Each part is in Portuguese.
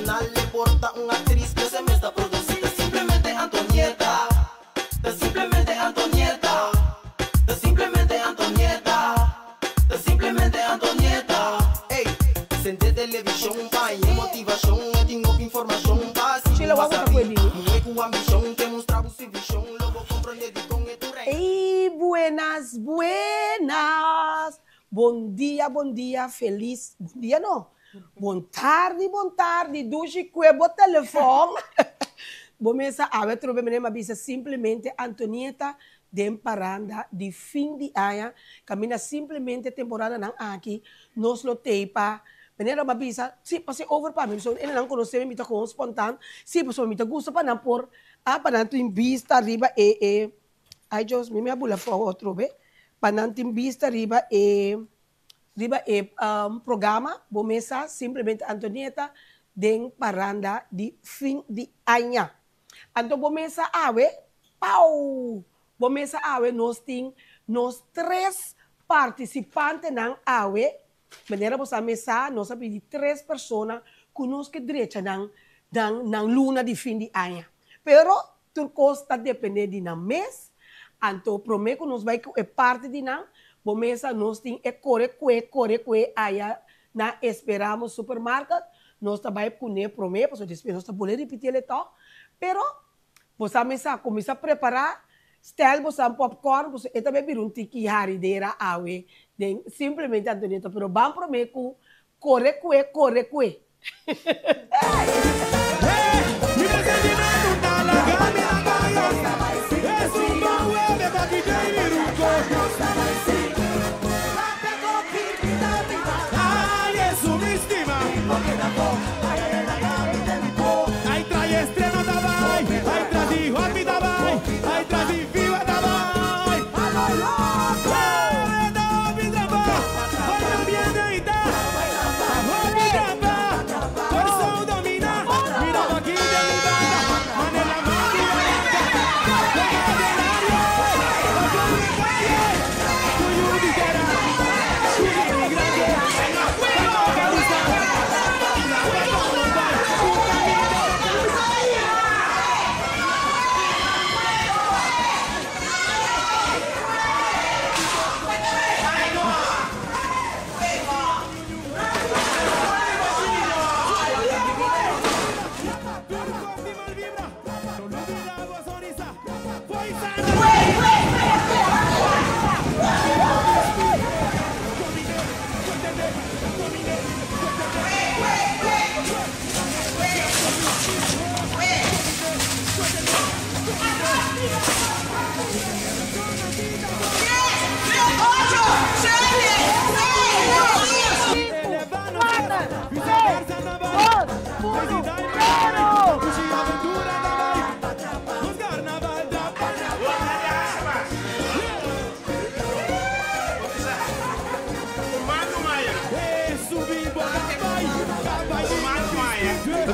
canal le porta una actriz que se me está produciendo. Simplemente Antonieta, simplemente Antonieta, simplemente Antonieta, simplemente Antonieta. Ey, sente televisão, pai, motivação, eu tenho informação básica. Chila, vamos a poder. Não é com ambição, que mostrar o serviço, logo compreender com o tu rei. Ei, buenas, buenas. Bom dia, feliz. Bom dia, não. Bom tarde. Dushi cuebo telefone. Bom mesa, a ver, trobe menema bisa simplesmente Antonieta de paranda de fim de ano. Camina simplesmente temporada não aqui. Nos lo teipa. Menina mabisa, si pasi over pa mim, so ele não conhece me tá com espontâneo. Si paso me tá gusto pa não por pananto em vista riba ai Deus, me abula for outro be. Pananto em vista riba programa, bom mesa simplesmente Antonieta de paranda de fim de ano. Então bom mesa awe, pau. Bom mesa awe nós tem nós três participantes não awe. Maneira você mesa, nós sabemos de três pessoas que nós que direita na luna de fim de ano. Pero tudo está dependendo de na mês. Então prometo que nós vai que é parte de não. Bom mesa nós tem é corre aí na esperamos supermercado. Nós também com prometo, porque depois nós também repetir ele tal. Pero você mesa começa a preparar. Stel você popcorn, você também vir tiki harideira awe. Simplesmente Antonieta, pero vamos prometo corre.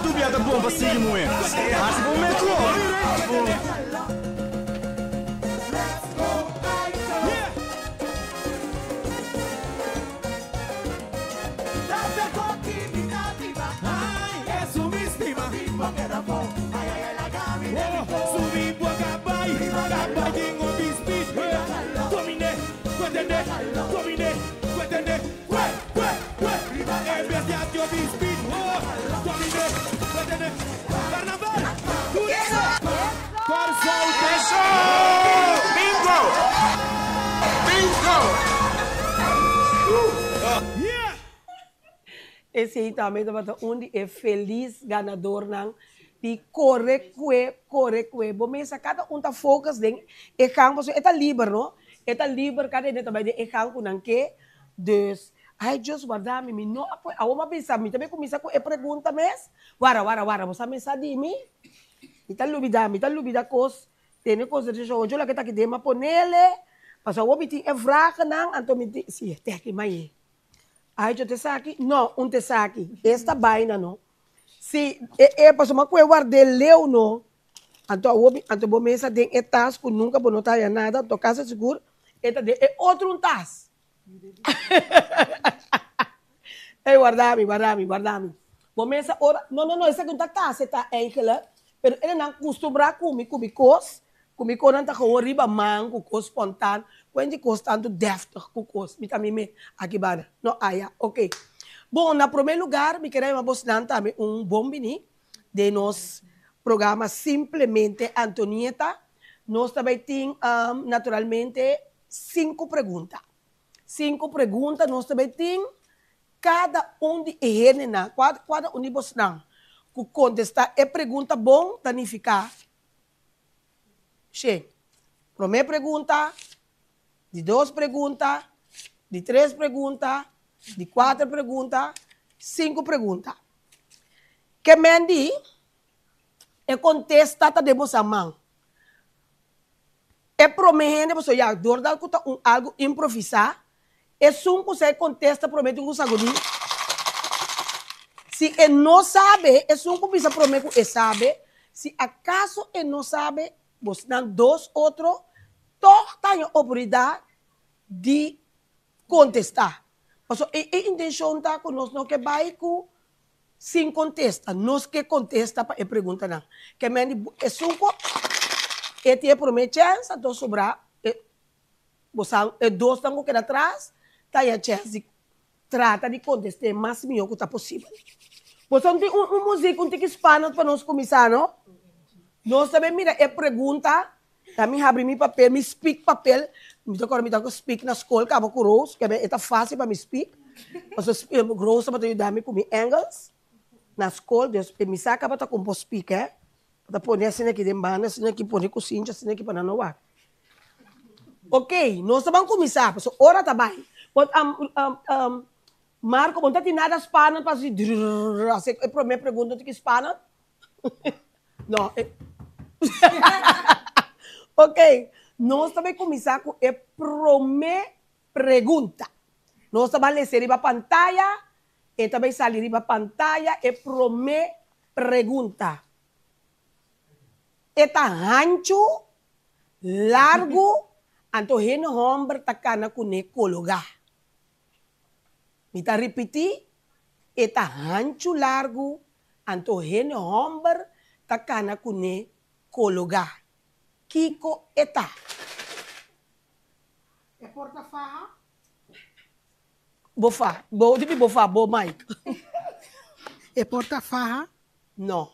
Tu viada bom para seguir moendo. Mas vou meter. Esse aí também onde é feliz ganador não de corre. Bom mesa cada tá focus den e kan você é livre não é livre cada dia também de kan com não que dus ai Deus guarda me não apoio a uma pensa me também começa com pergunta mes wara você mensa de mim me tá lubida cos tem coisa de jogo lá que tá aqui de ma ponele passa o biti é vraga não então me se tem aqui mais ai eu te saque não te saque esta vaina não se passou uma coisa guardei leu não então bom mesa tem etas que nunca vou notar nada tô casa seguro é outro tas guardami Começa ora. Não, essa que tá você tá enkele, pero ele não costuma comer cos, não tá com riba mango, cos espontâneo, quando cos tanto deftig com cos, me também me aqui bana. Não, ok. Bom, na primeiro lugar, me queria mostrar também bom bini de nos programa Simplesmente Antonieta. Nós também temos, naturalmente, 5 perguntas. 5 perguntas, nós também temos cada de eles, cada de vocês, que contestar é pergunta bom, danificar. Che, primeira pergunta, de 2 perguntas, de 3 perguntas, de 4 perguntas, 5 perguntas. Que Mandy é contesta de vossa mão. É promete você já dor da algo improvisar. É só você contesta promete com sagodi. Se ele não sabe, é só que você promete que sabe. Se acaso ele não sabe, você dá 2 outros, todos têm a oportunidade de contestar. Então, a intenção está conosco que vai com sem contesta, nós que contesta para a pergunta não. Que meni é suco, e tem promete chance, então sobrar, você é 2 tango que atrás, tá a chance de trata de contestar mais melhor que está possível. Você tem música que espanha para nós começar, não? Nós também mira é pergunta, também abre meu papel, me speak papel, me toca speak na escola, acaba com Rose, que é fácil para me speak. Você speak Rose para ajudar me com inglês. Na escola, Deus me saca para com o speaker, para pôr assim aqui de banda, assim aqui pôr cozinha, assim aqui para não ar. Ok, nós vamos começar, pessoal. Ora tá bem. Marco, não tem nada espanhol para se a primeira pergunta tem que espanhol? Não. Ok, nós vamos começar com a primeira pergunta. Nós vamos ler a pantalla. E também sair na pantalla e primeira pergunta. Eta ancho, largo, anto heno hombre takana kune kologa. Mita repetir, eta ancho, largo, anto heno hombre takana kune kologa. Kiko eta. É porta-farra? Bofa, bo Mike. É porta-farra? Não.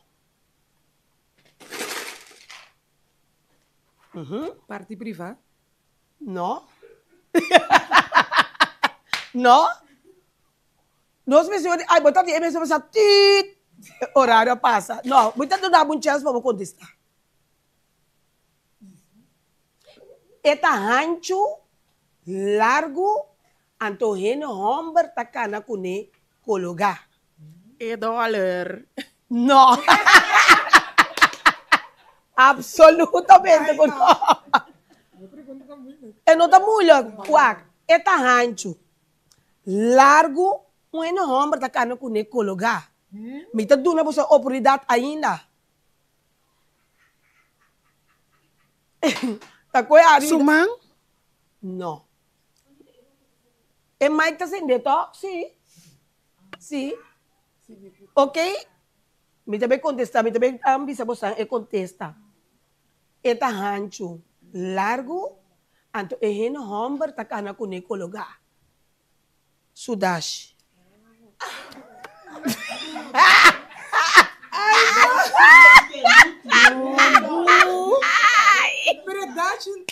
Parte privada? Não. Não. Nós pensamos, ai, botar de MSC, horário passa. Não, muita não dá um chance para contestar. Eta ancho, largo, antoheno hombre takana kune kologa. $1. Não. Absolutamente não. É não tá muito. Quack. Eta ancho, largo, hombre takana kune kologa. Me tá dando você oportunidade ainda. Tá coisa Sumang? Não. É mais que assim, de toque? Sim. Sim. Ok? Me também contestar, me também ambisa você e contesta. Eta ancho, largo, anto eheno hombre takana kune kologa. Sudash.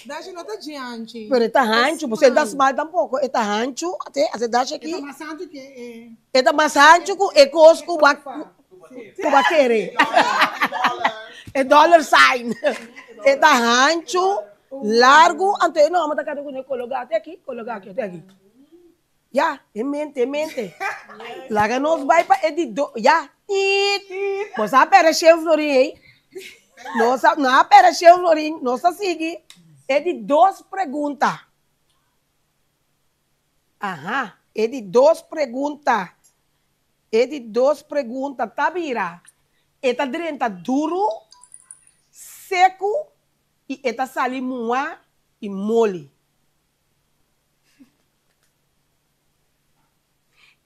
Dashi nota diante. Pero está ancho, você dá mal tampouco. Está ancho, até a cidade aqui. Está mais santo que Está mais ancho que é cosco baquere. É dollar sign. Está ancho, largo, ante não, mas tá cada um colocar até aqui, até aqui. Já, em mente. Laga nos vai para editor, já. Você apera cheio florim, hein? Nossa, não apera cheio florim, nossa sigue. É de 2 perguntas. Aham, é de 2 perguntas. Tá vira. Eta drenta duro, seco e eta salimua e mole.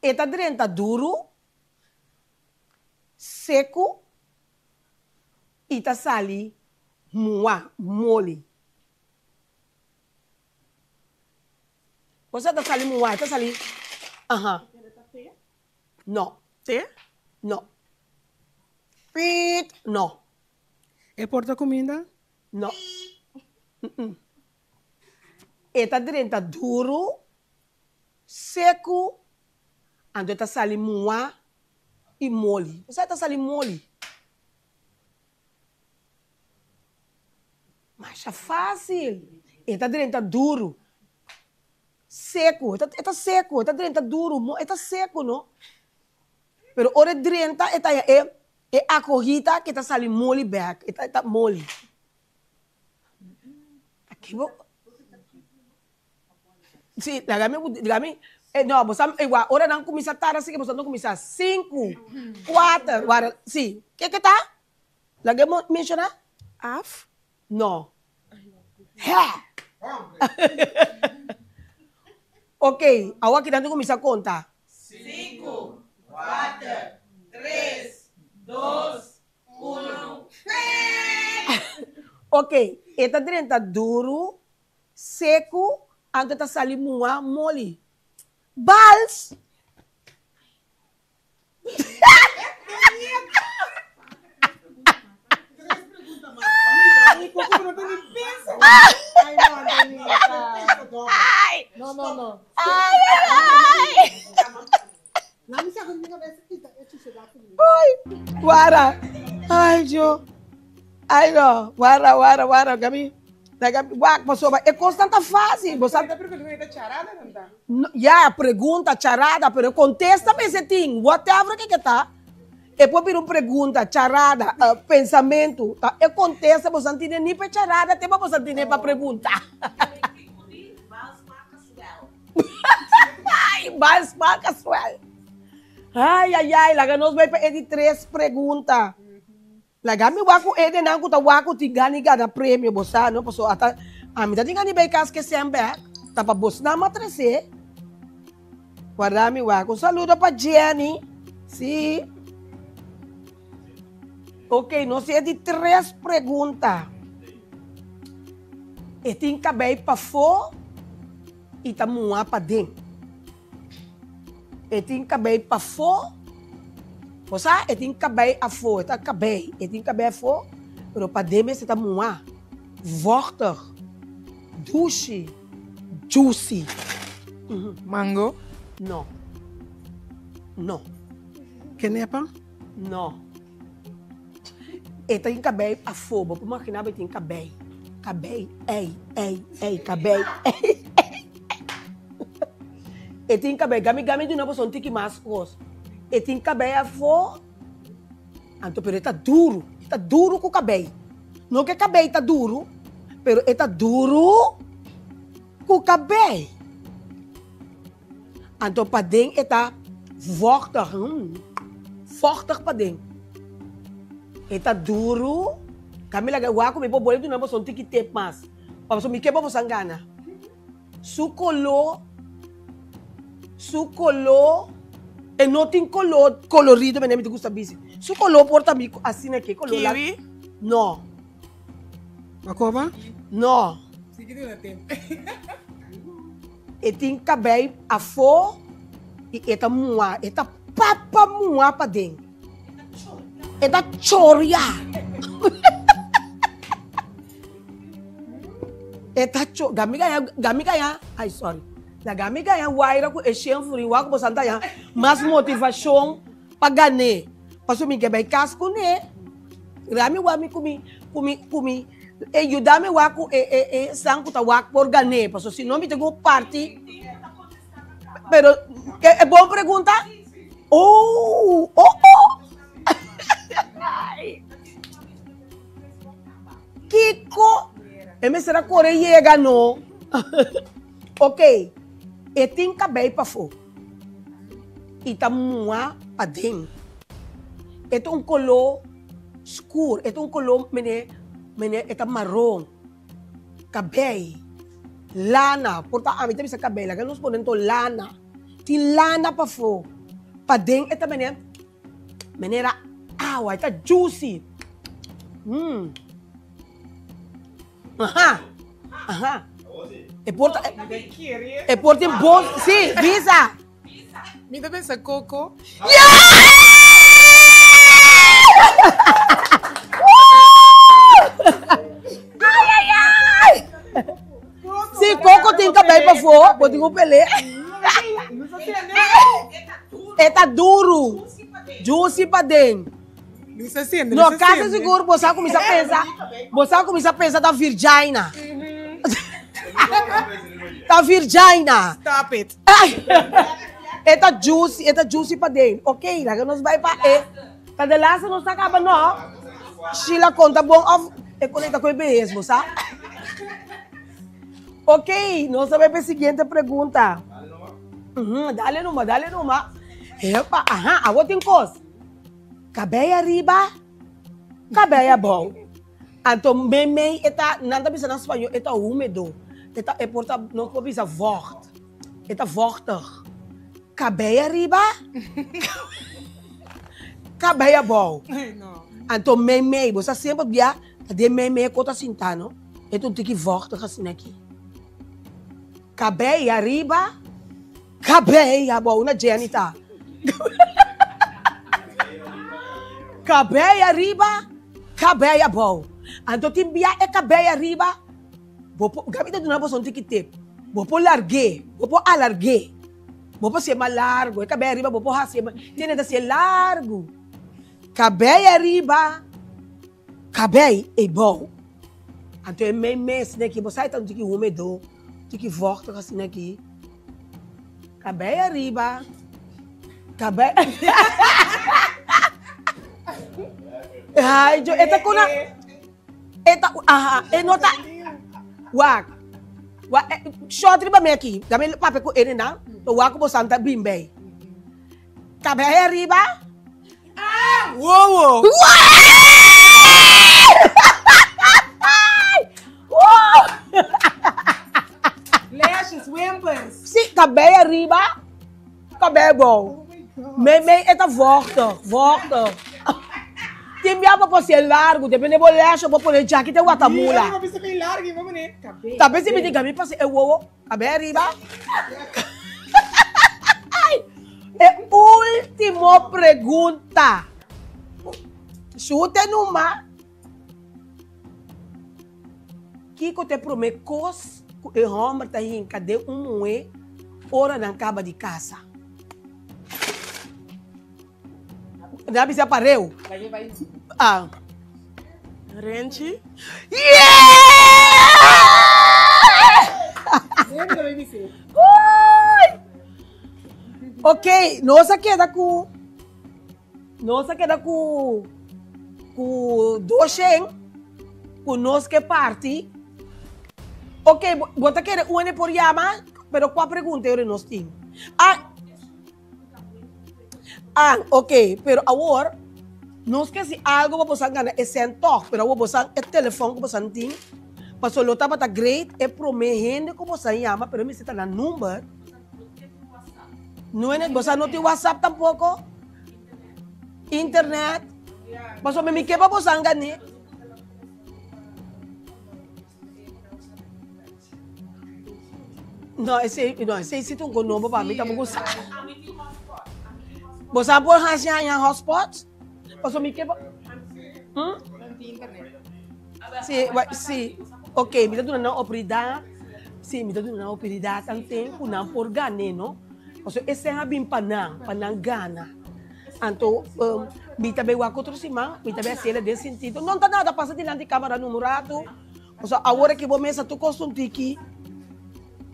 Eta drenta duro, seco e tá sali mua, mole. Você tá sali mua, tá sali... Aham. Não. T? Não. Pit. Não. É porta comida? Não. Eta drenta duro, seco, ando tá sali mua e mole. Você tá sali mole. Mas é fácil. Eta drenta duro, seco, eta seco, eta drenta duro, eta seco, não? Pero ora drenta eta é a corrida que tá sali mole back, eta mole. Aqui vou. Sim, digami, não, você igual, ora não começa tarde, assim que você não começa 5, 4, agora, sim, que tá? Lagi mencionar? Af? Não. Ok, agora que tanto começa a contar. 5, 4, 3, 2, 1. Ok, eta drenta duro, seco, ante tá sali mua, mole. Bals! Ai, como não tem nem pensa. Ai, não, Antonita. Não, não, não. Não me sabe minha cabeça. Eu te chegar comigo. Wara! Ai, Joe. Ai, não. Wara, Gabi. Wak, pessoa, é constante fácil. Você Tá perguntando charada, não tá? já pergunta, charada, pero contesta esse thing, whatever que tá. E pode vir uma pergunta, charada, pensamento, tá? E contesta, você não tem nem para charada, tem para você nem para perguntar. Ai, mas marca suel. Ai, laga nós vai para ele 3 perguntas. Laga me waku ele não kuta waku tigani gada prêmio bossa, não posso até a mim tá tigani bem cas que sempre tá para bossa na matrese. Guarda me waku, saludo para Jenny. Sim. Ok, nós é de 3 perguntas. E tem cabelo para fora e tá mua para dentro. E tem cabelo para fora. Você tem cabelo a fora, tá cabelo. E tem cabelo a fora, mas para dentro você tá mua. Vochtig, douche, juicy. Mango? Não. Não. Kenepa? Não. E tem cabelo a fora, vou imaginar que tem cabelo. Cabelo, ei, cabelo, ei. E tem cabelo, gami de novo são tiki mais rosto. E tem cabelo a fora, então pero está duro com o cabelo. Não que o cabelo está duro, pero está duro com o cabelo. Então para dentro está vochtig para dentro. Está duro, kami lagi wako may boleh tu namo son tiki tape mas. Paso mi kebo sangana. Su color, e não tem colorido, mas nem me gusta bici. Su color porta mi assim aqui, color. Kiwi? Não. Macoba? Não. Sige din natin. E tem cabelo a fora e eta mua, eta papa mua para dentro. Eta choria. Eta gami kaya, ai sorry. Na gami kaya waira ko eshen furi wa ko santa ya, mas motivação para ganhar. Paso mi que vai casco ne. Rami wa mi kumi e ayudame wa ko sanku ta wa por ganhar. Paso se não me tengo parte. Pero é boa pergunta? Oh. Kiko, me será Coreia no. Ok, e tem cabelo para fora. E tá mua para dentro. É um color escuro, é um color é marrom. Cabelo, lana, porta a mim também essa cabelo, que nós podemos lana. Tem lana para fora. Para dentro é também maneira uai, tá juicy. Aham. É por ter bom, sim, visa. Me dá pensa coco. Sim, coco tem cabelo para fora, pode um pelé. Tá duro. Juicy para dentro. Não se acende. No caso seguro, você começa a pensar da virgina. Da virgina. Stop it. Tá juicy para dentro. Ok, lá que nós vai para tá de lá, se não está acabando, não. Sheila conta bom, é conecta com o EBS, sabe? Ok, nós vamos para a seguinte pergunta. Dale numa. Epa, agora tem coisa. Cabelo arriba, cabelo bom. Então, meme, nada bisa na espanhol, é úmido. É porta, não pode bisa vocht. É vochter. Cabelo arriba, cabelo bom. Não. Então, meme, você sempre via, de meme, conta assim, tá, não? Então, tem que vochter assim aqui. Cabelo arriba, cabelo bom. Uma Jenita. Cabelo arriba, cabelo bom. Então, tem via é cabelo arriba. Gabita do nabo são tiquite. Vou larguer, vou alarguer. Vou ser mais largo. É cabelo arriba, vou ser mais. Tem que ser largo. Cabelo arriba, cabelo é bom. Então, é meio assim aqui. Você está no tique úmido. Tique forte assim aqui. Cabelo arriba. Cabelo. Ai, esta kuna. Nota. Wak. Short riba me aqui. Gamel pape ko ene na. To wak ko santa bimbe. Cabelo arriba. Uou! Lashes, wimpers. Sim, cabelo arriba. Cabelo bom. Meme esta volta. Tem minha para ser largo, depende do laço, vou pôr jaqueta e guatamula. Não precisa bem largo, vamos né? Talvez se me diga, me passe o ovo, cabelo arriba. É última pergunta. Chute numa. Kiko te promete cos que o homem está em cadê moe hora na caba de casa. Já me separou? Vai. Renchi. Ok, nossa queda com docen, com nós que parte. Ok, você quer uma por llama, pero qual pergunta eu nós temos? Ok, pero agora nós que se algo para você ganhar é centavo, pero agora você é telefone que você tem. Para solutar para great é prometendo que você chama, pero me está na número. Não é, você não tem WhatsApp tampouco? Internet? Mas me que para você ganhar? Não, esse sítio um novo para mim, tá bom. Você pode arranjar em hotspot? Você me quer? Sim. Ok, me dá uma oportunidade. Sim, me dá uma oportunidade também, não por ganhar, não? Porque esse é bem para não ganhar. Então, me também o acontecer, me também ser desse sentido. Não está nada passando diante de câmera numerado. Porque agora que vou começar tu costume aqui.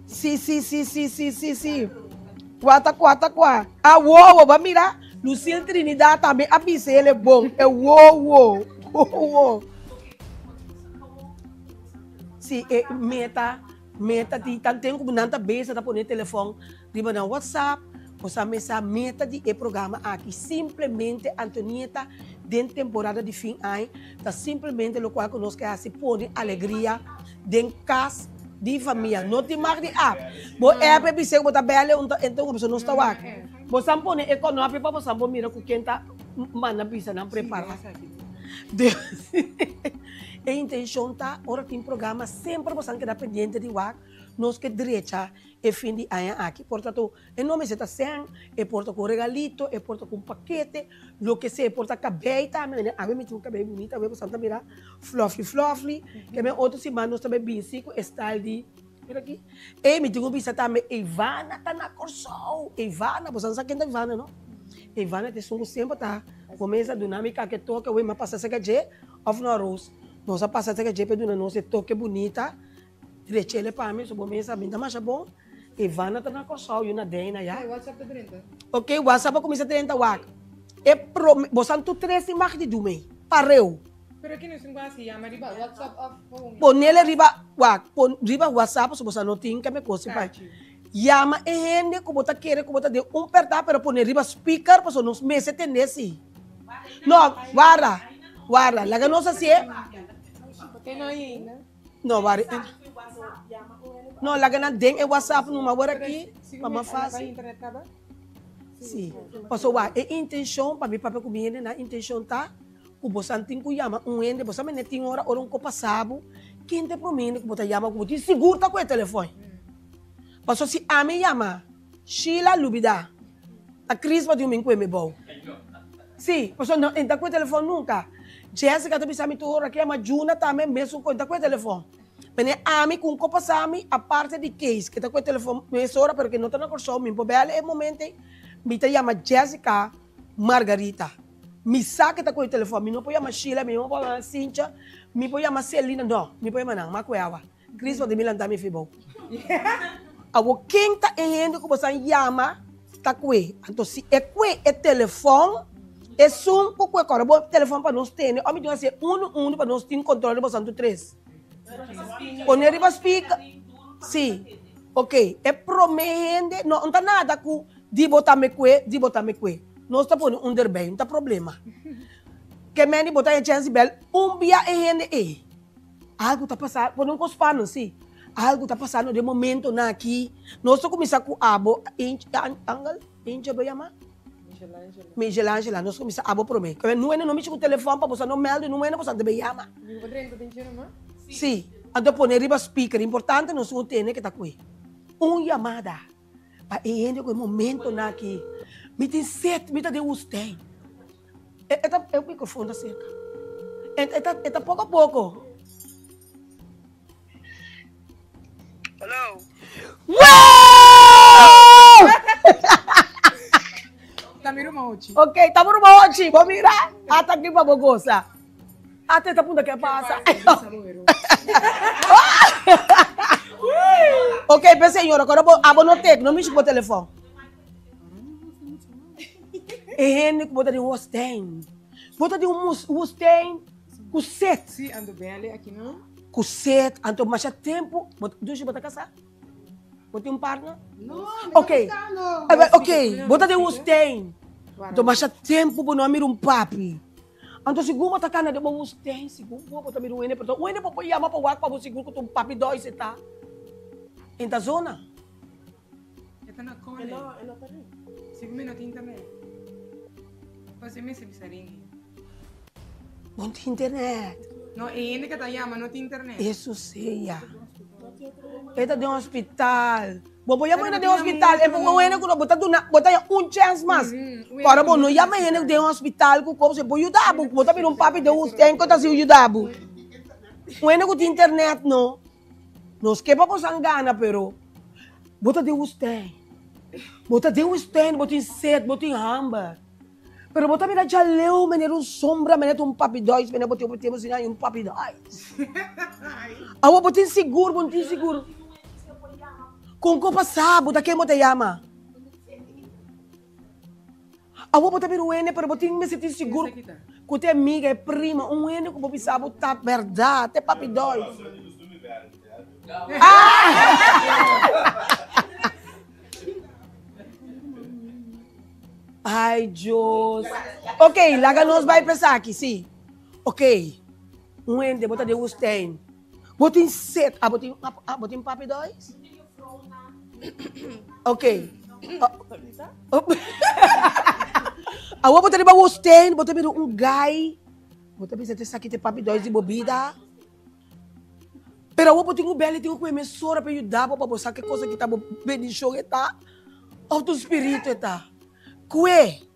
Sim. Quatro. Uou, vai mirar. Luciano Trinidad também, a pizza ele é bom. É uou. Sim, meta, tem como não tá bem, você tá pondo telefone, riba no WhatsApp, você meta de programa aqui. Simplesmente, Antonieta, dentro da temporada de fim de ano, tá simplesmente o qual nós queremos se pôr alegria dentro de casa. De família, não te marque de app. Você é para você botar bela, então você não está aqui. Você põe econômico para você mirar com quem está mana bisa não preparar. Deus. A intenção tá, ora tem programa, sempre você queda pendente de WAC, nós que direita e fim de ano aqui. Portanto, em nome de sem, e porta com regalito, e porta com paquete, lo que se porta cabelo também, a mim tem um cabelo bonito, a mim você também fluffy, que meu outro semana nós também bem com style de aqui. E me tem um bisa também, Ivana tá na corso, Ivana, você não sabe quem é Ivana, não? Ivana tem sungo sempre tá, começa a dinâmica que toca, o mas passa a ser of no rose. Nossa passada que jepe do nosso toque bonita, direito para mim, sobre mesa bem, mas é bom. Ivana tá na coçal e na dena já. WhatsApp tá 30. Ok, WhatsApp começa 30 wak. É pro, você não 13 mais de dormir. Pareu. Pero aqui não se encontra llama riba WhatsApp off. Pon nele riba wak, pon riba WhatsApp, se você não tem que me coisa pai. Llama e gente como tá querer, como tá de pertar, pero pon riba speaker, para nos meses ter nesse. Não, guarda, la nossa assim é. Tem não ainda? Não, vale. Não, lá na den é WhatsApp no meu aqui, mas fácil. Internet tá? Sim. Passou a intenção para mim para comer na intenção tá. O você tem que chamar ende, você me tem hora um copa sabo, quem te promete que você chama como te seguro tá com o telefone. Passou se a me chama Sheila Lubida. A Cris vai de um com me bom. Sim, passou não entra com o telefone nunca. Jessica também sabe tudo, que é uma Juna também mesmo com o telefone. Mas a mim com copa sami a parte de case que tá com o telefone mesmo hora porque não tá na corção, me pode ver é momento me te chama Jessica Margarita. Me saca tá com o telefone, me não pode chamar Sheila, me não pode chamar Cíntia, me pode chamar Celina, não, me pode chamar não, mas coiava. Cris vai de Milan também foi bom. Agora quem tá entendendo que você chama tá com ele. Então se é com o telefone é só um pouco agora, o telefone para nós ter, né? Homem, assim, para nós ter controle de bastante três. Quando ele vai speaker, sim, ok. É promete, não está nada com de botar me que, nós está pondo bem, não está problema. Que me botar a chance bel, dia é rende algo está passando, quando não cospano, sim, algo está passando de momento na aqui, nós estamos começando com abo, Angel, vai chamar? Angela, nós começamos a prometer. Não é não mexe com o telefone para você não melde, não é não você deve chamar. Sim, então pôr riba speaker, importante nós não tem que tá com ele. Chamada para ele com o momento na aqui. Me tem sete, me tá de você. É o microfone da cerca. É pouco a pouco. Hello. Tamiro Mauchi. Ok, Tamiro Mauchi, vamos mirar. Até aqui para Bogosa. Até tá punta que passa. Ok, pensa senhora, agora vou não ter, não mexe com o telefone. É ele que bota de Mustang. Bota de Mustang com set. Sim, ando bem ali aqui não? Com set, então mais tempo. Deixa eu botar casar. Bota um partner? Não, ok. Ok, bota de Mustang. Então mais tempo para não mirar um papi. Então seguro tá cana de Mustang, seguro bota mirar um ene, porque o ene pode chamar para o ar para seguro que tu papi dois está. Em da zona. Está na cola. Não tá ali. Seguro não tem internet. Você me se bisaringue. Não tem internet. Não, é ele que tá chamando, não tem internet. Isso seja. Esta de um hospital. Vou chamar de um hospital. É porque o ene que botar chance mais. Agora bom, não chama ele de um hospital que como você pode ajudar, botar para um papi de um tem que tá se ajudar. O ene que tem internet não. Não esquepa para sangana, pero bota de um tem. Bota de um tem, bota em set, bota em hamba. Pero bota mira já leu, menino sombra, menino um papi dois, menino bota um papi dois. Awa bota seguro, bota seguro. Com copa sabe, da quem bota chama? Awa bota mira o ene, pero bota me sentir seguro. Com te amiga é prima, um ene que bota sabe tá verdade, é papi dois. Ai, Deus. Ok, lá nós vai pensar aqui, sim. Ok. Um ende, bota de Ustein. Bota em set. Bota em papi dois? Ok. Awa bota de bagustin, bota de guy. Bota de te sakit papi dois de bebida. Pero awa bota um belo, tem uma emissora para ajudar para você que coisa que tá bem de show tá. Auto espírito tá. Cue.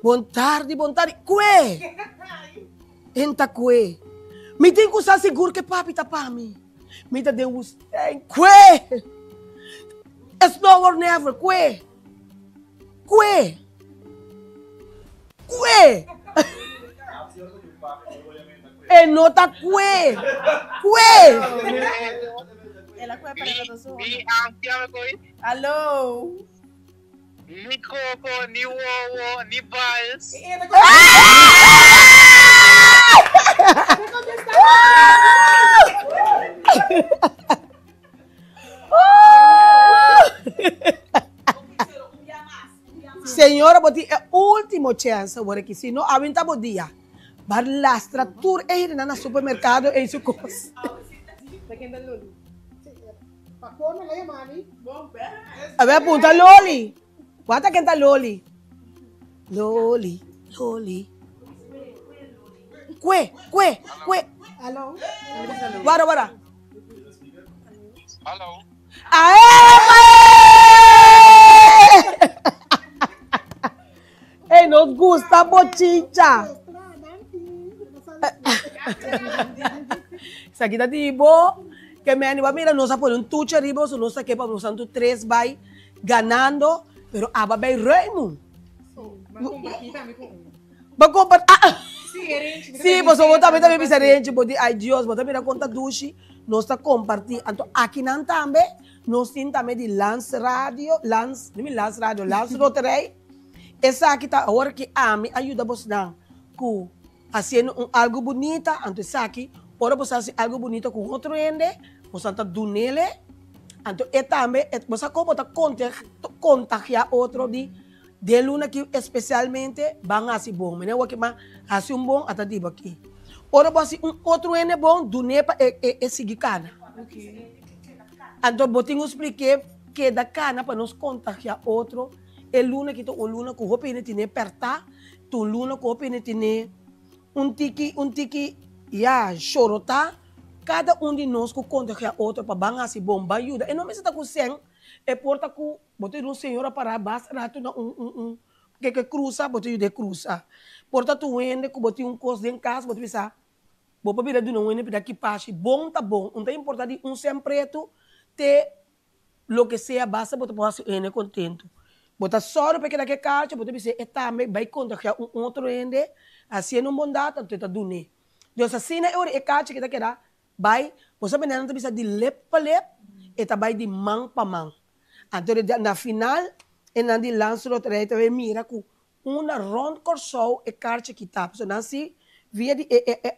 Boa tarde. Cue. Enta cue. Me tem que usar seguro que papi tá para mim. Me tá de usted. Cue. It's now or never. Cue. E nota cue. Ela foi para todo mundo. Ni angkiame koi, Alô? ni koko, ni wowo, ni vals. Senhora, boti é último chance agora que se não aguenta o dia. Bar lastra tour e ir na supermercado e isso coisa. Pequeno Lulu. Pacono lá, mami. A ver, apunta Loli. Quanta quem tá Loli? Loli. Cue. Alô? Bora. Hello. Ei, nos gusta bochicha. Isso aqui tá tipo, que me anima, mira, nós põe um tuche arriba, so nós aqui para nós santo 3 vai ganando, pero aba vai Raymond. Mas compartilha também com um. Vai comprar. Sim, Você botar também bisa rente, bodi ai Deus, botar mira conta dushi, nós tá compartilhando. Então aqui não também, nós temos também de Lance Roterei. Essa aqui tá agora que a mim ajuda você não, com fazendo algo bonita, então essa aqui, ora você faz algo bonito com outro ende, você tá do nele, então é também, você como tá contagiar outro de luna que especialmente vão assim bom, mas não é que mais assim bom até diba aqui. Ora você outro ende bom, do nepa é seguir cana. Então botinho expliquei que da cana para nos contagiar outro, é luna que o luna com roupa ele tem apertar, tu luna com roupa ele tem um tiki, chorota, cada de nós que contagia outro para bangar se bomba ajuda. E não me está com sem, é porta com, botei um senhora para basta, rato na que cruza, botei de cruza. Porta tu ende, que botei coisa em casa, botei pensar, vou para vir de um ende para que passe, bom tá bom, não tem importante sempre tu te lo que sea basta, botei para ser ende contento. Bota só para que daqui caixa, botei pensar, é também vai contagiar outro ende, assim não bom data, tu tá dune. Deus assim é hora é caixa que daqui dá, vai, você menina não precisa de lep para lep, e também de mão para mão. Então na final, e na de Lance Roterei também mira com uma round corso e caixa que tá, so nansi via de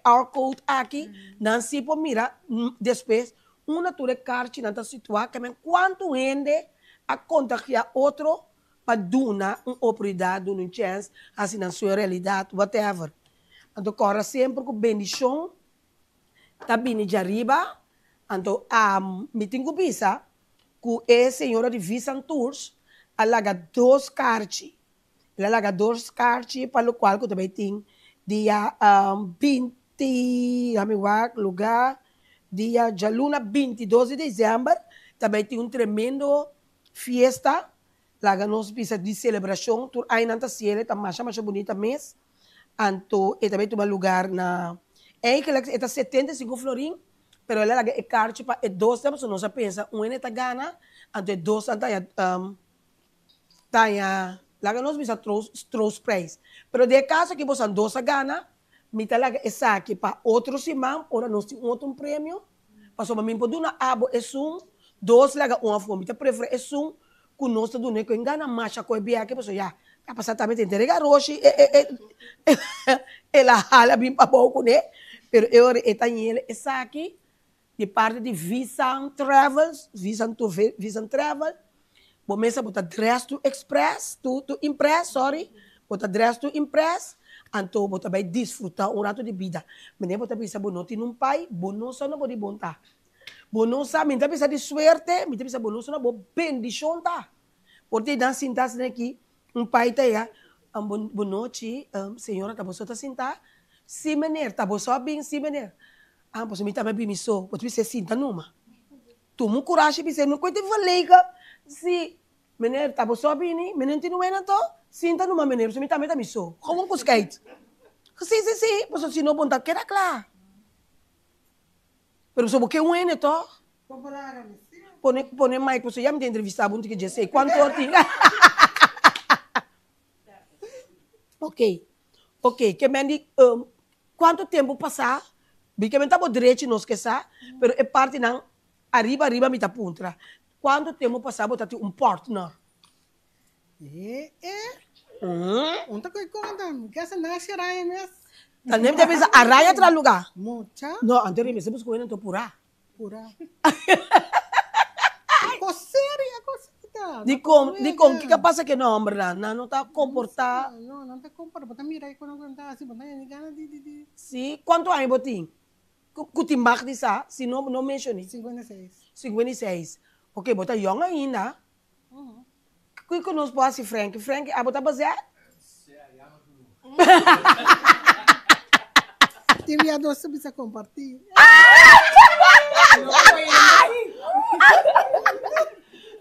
our code aqui, nansi por mira depois uma tua caixa não tá situada, que quanto ende a contagiar outro para dar uma oportunidade, uma chance, assim na sua realidade, whatever. Então, corre sempre com bendição, tá vindo de arriba. Então, me tenho que pensar que a senhora de Visan Tours, ela dá 2 cartas. Ela dá 2 cartas, para o qual eu também tenho dia 20, lugar, dia de luna 22 de dezembro, também tem tremendo fiesta. Lá nós pisa de celebração, tur aí nanta cielo, tá mais bonita mês. Anto, e também tem um lugar na que está 75 florim, pero ela é caro para 2 tempos, não se pensa, tá gana, anto 2 tá lá nós pisa trouxe price. Pero de caso que você 2 gana, me tá lá essa aqui para outro semana, ora nós temos outro prêmio, passou para mim por uma abo é 2 lá uma fome, tá prefere é que nós estamos dando que engana mais a coisa aqui, pessoal já passar também tem entrega roxo, ela hala bem para pouco, né? Pero eu ele essa aqui de parte de Visan Travel, começa a botar dress to express, to impress, sorry, botar dress to impress, então botar vai desfrutar rato de vida. Mas nem botar pensar bom, não tem pai, bom não só não pode bontar. Bonosa, me precisa de suerte, me precisa bonosa na boa bendição tá. Porque dan sentar aqui, pai tá aí, boa noite, senhora, tá você tá sentar? Sim, menino, tá você bem, sim, menino. Você me também bem só, você precisa sentar numa. Tu mu coragem, você não coisa de valega. Se menino, tá você bem, menino tem não é não, sinta numa menino, você me também tá me só. Como um skate? Sim, você se não bonta queda claro. Pero so porque um é to. Pone Mike, você já me entrevistar, bom que sei quanto tem. Ok, que me diz quanto tempo passar? Porque me tá bom direito nos que sa, pero é parte não arriba me tá puntra. Quanto tempo passar botar partner? Unta ko conta, que essa nasce raia mesmo. Também deve ser a raia tra lugar. Mucha. Não, anteriormente você buscou então pura. Sério, De como, que passa que não, homem, não tá comportar. Não tá comportar, bota mira aí quando não tá assim, bota aí gana de. Sim, quanto aí botin? Kutimbak di sa, se não mencionei. 56. 56. Ok, bota young ainda. Que conosco assim, Frank, a botar baseado? Tem viado sobre essa compartilha.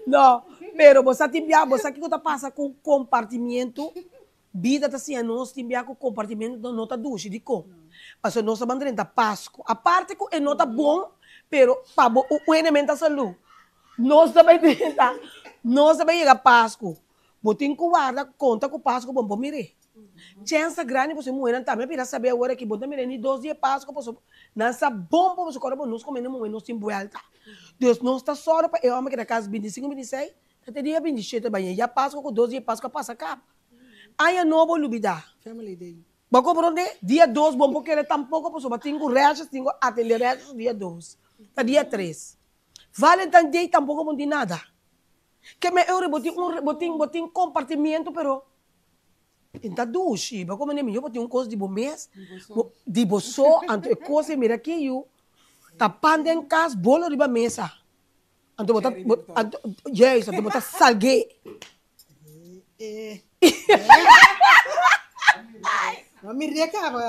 Não, pero você tem viado, você que tá passa com compartimento, vida tá assim, nós tem viado com compartimento da nota duche de como. Mas nós estamos dentro da Páscoa. A parte que é nota bom, pero para o elemento da saúde. Nós também tenta, nós também chega a Páscoa. Botem com guarda, conta com Páscoa, bom, mire. Chance grande você morrer também para saber agora que botar mire ni 2 dias Páscoa, você nessa bom para você correr, nós comemos nós sem vuelta. Deus não está só para eu amo que na casa 25, 26, até dia 27 banho, já Páscoa com 2 dias Páscoa passa cá. Aí é novo lubida. Family Day. Vou compreender? Dia 2, bom, porque ele tampouco posso tenho restos, tenho atender restos dia 2. Tá dia 3. Valentine Day tampouco não tem nada. Que me eu botin compartimento, pero então duche, vou como nem eu botin coisa de bom mês, de boço, ante coisa mira aqui eu tá pandem cas bolo riba mesa. Ante botar yes, ante botar salgue. Mami recaba.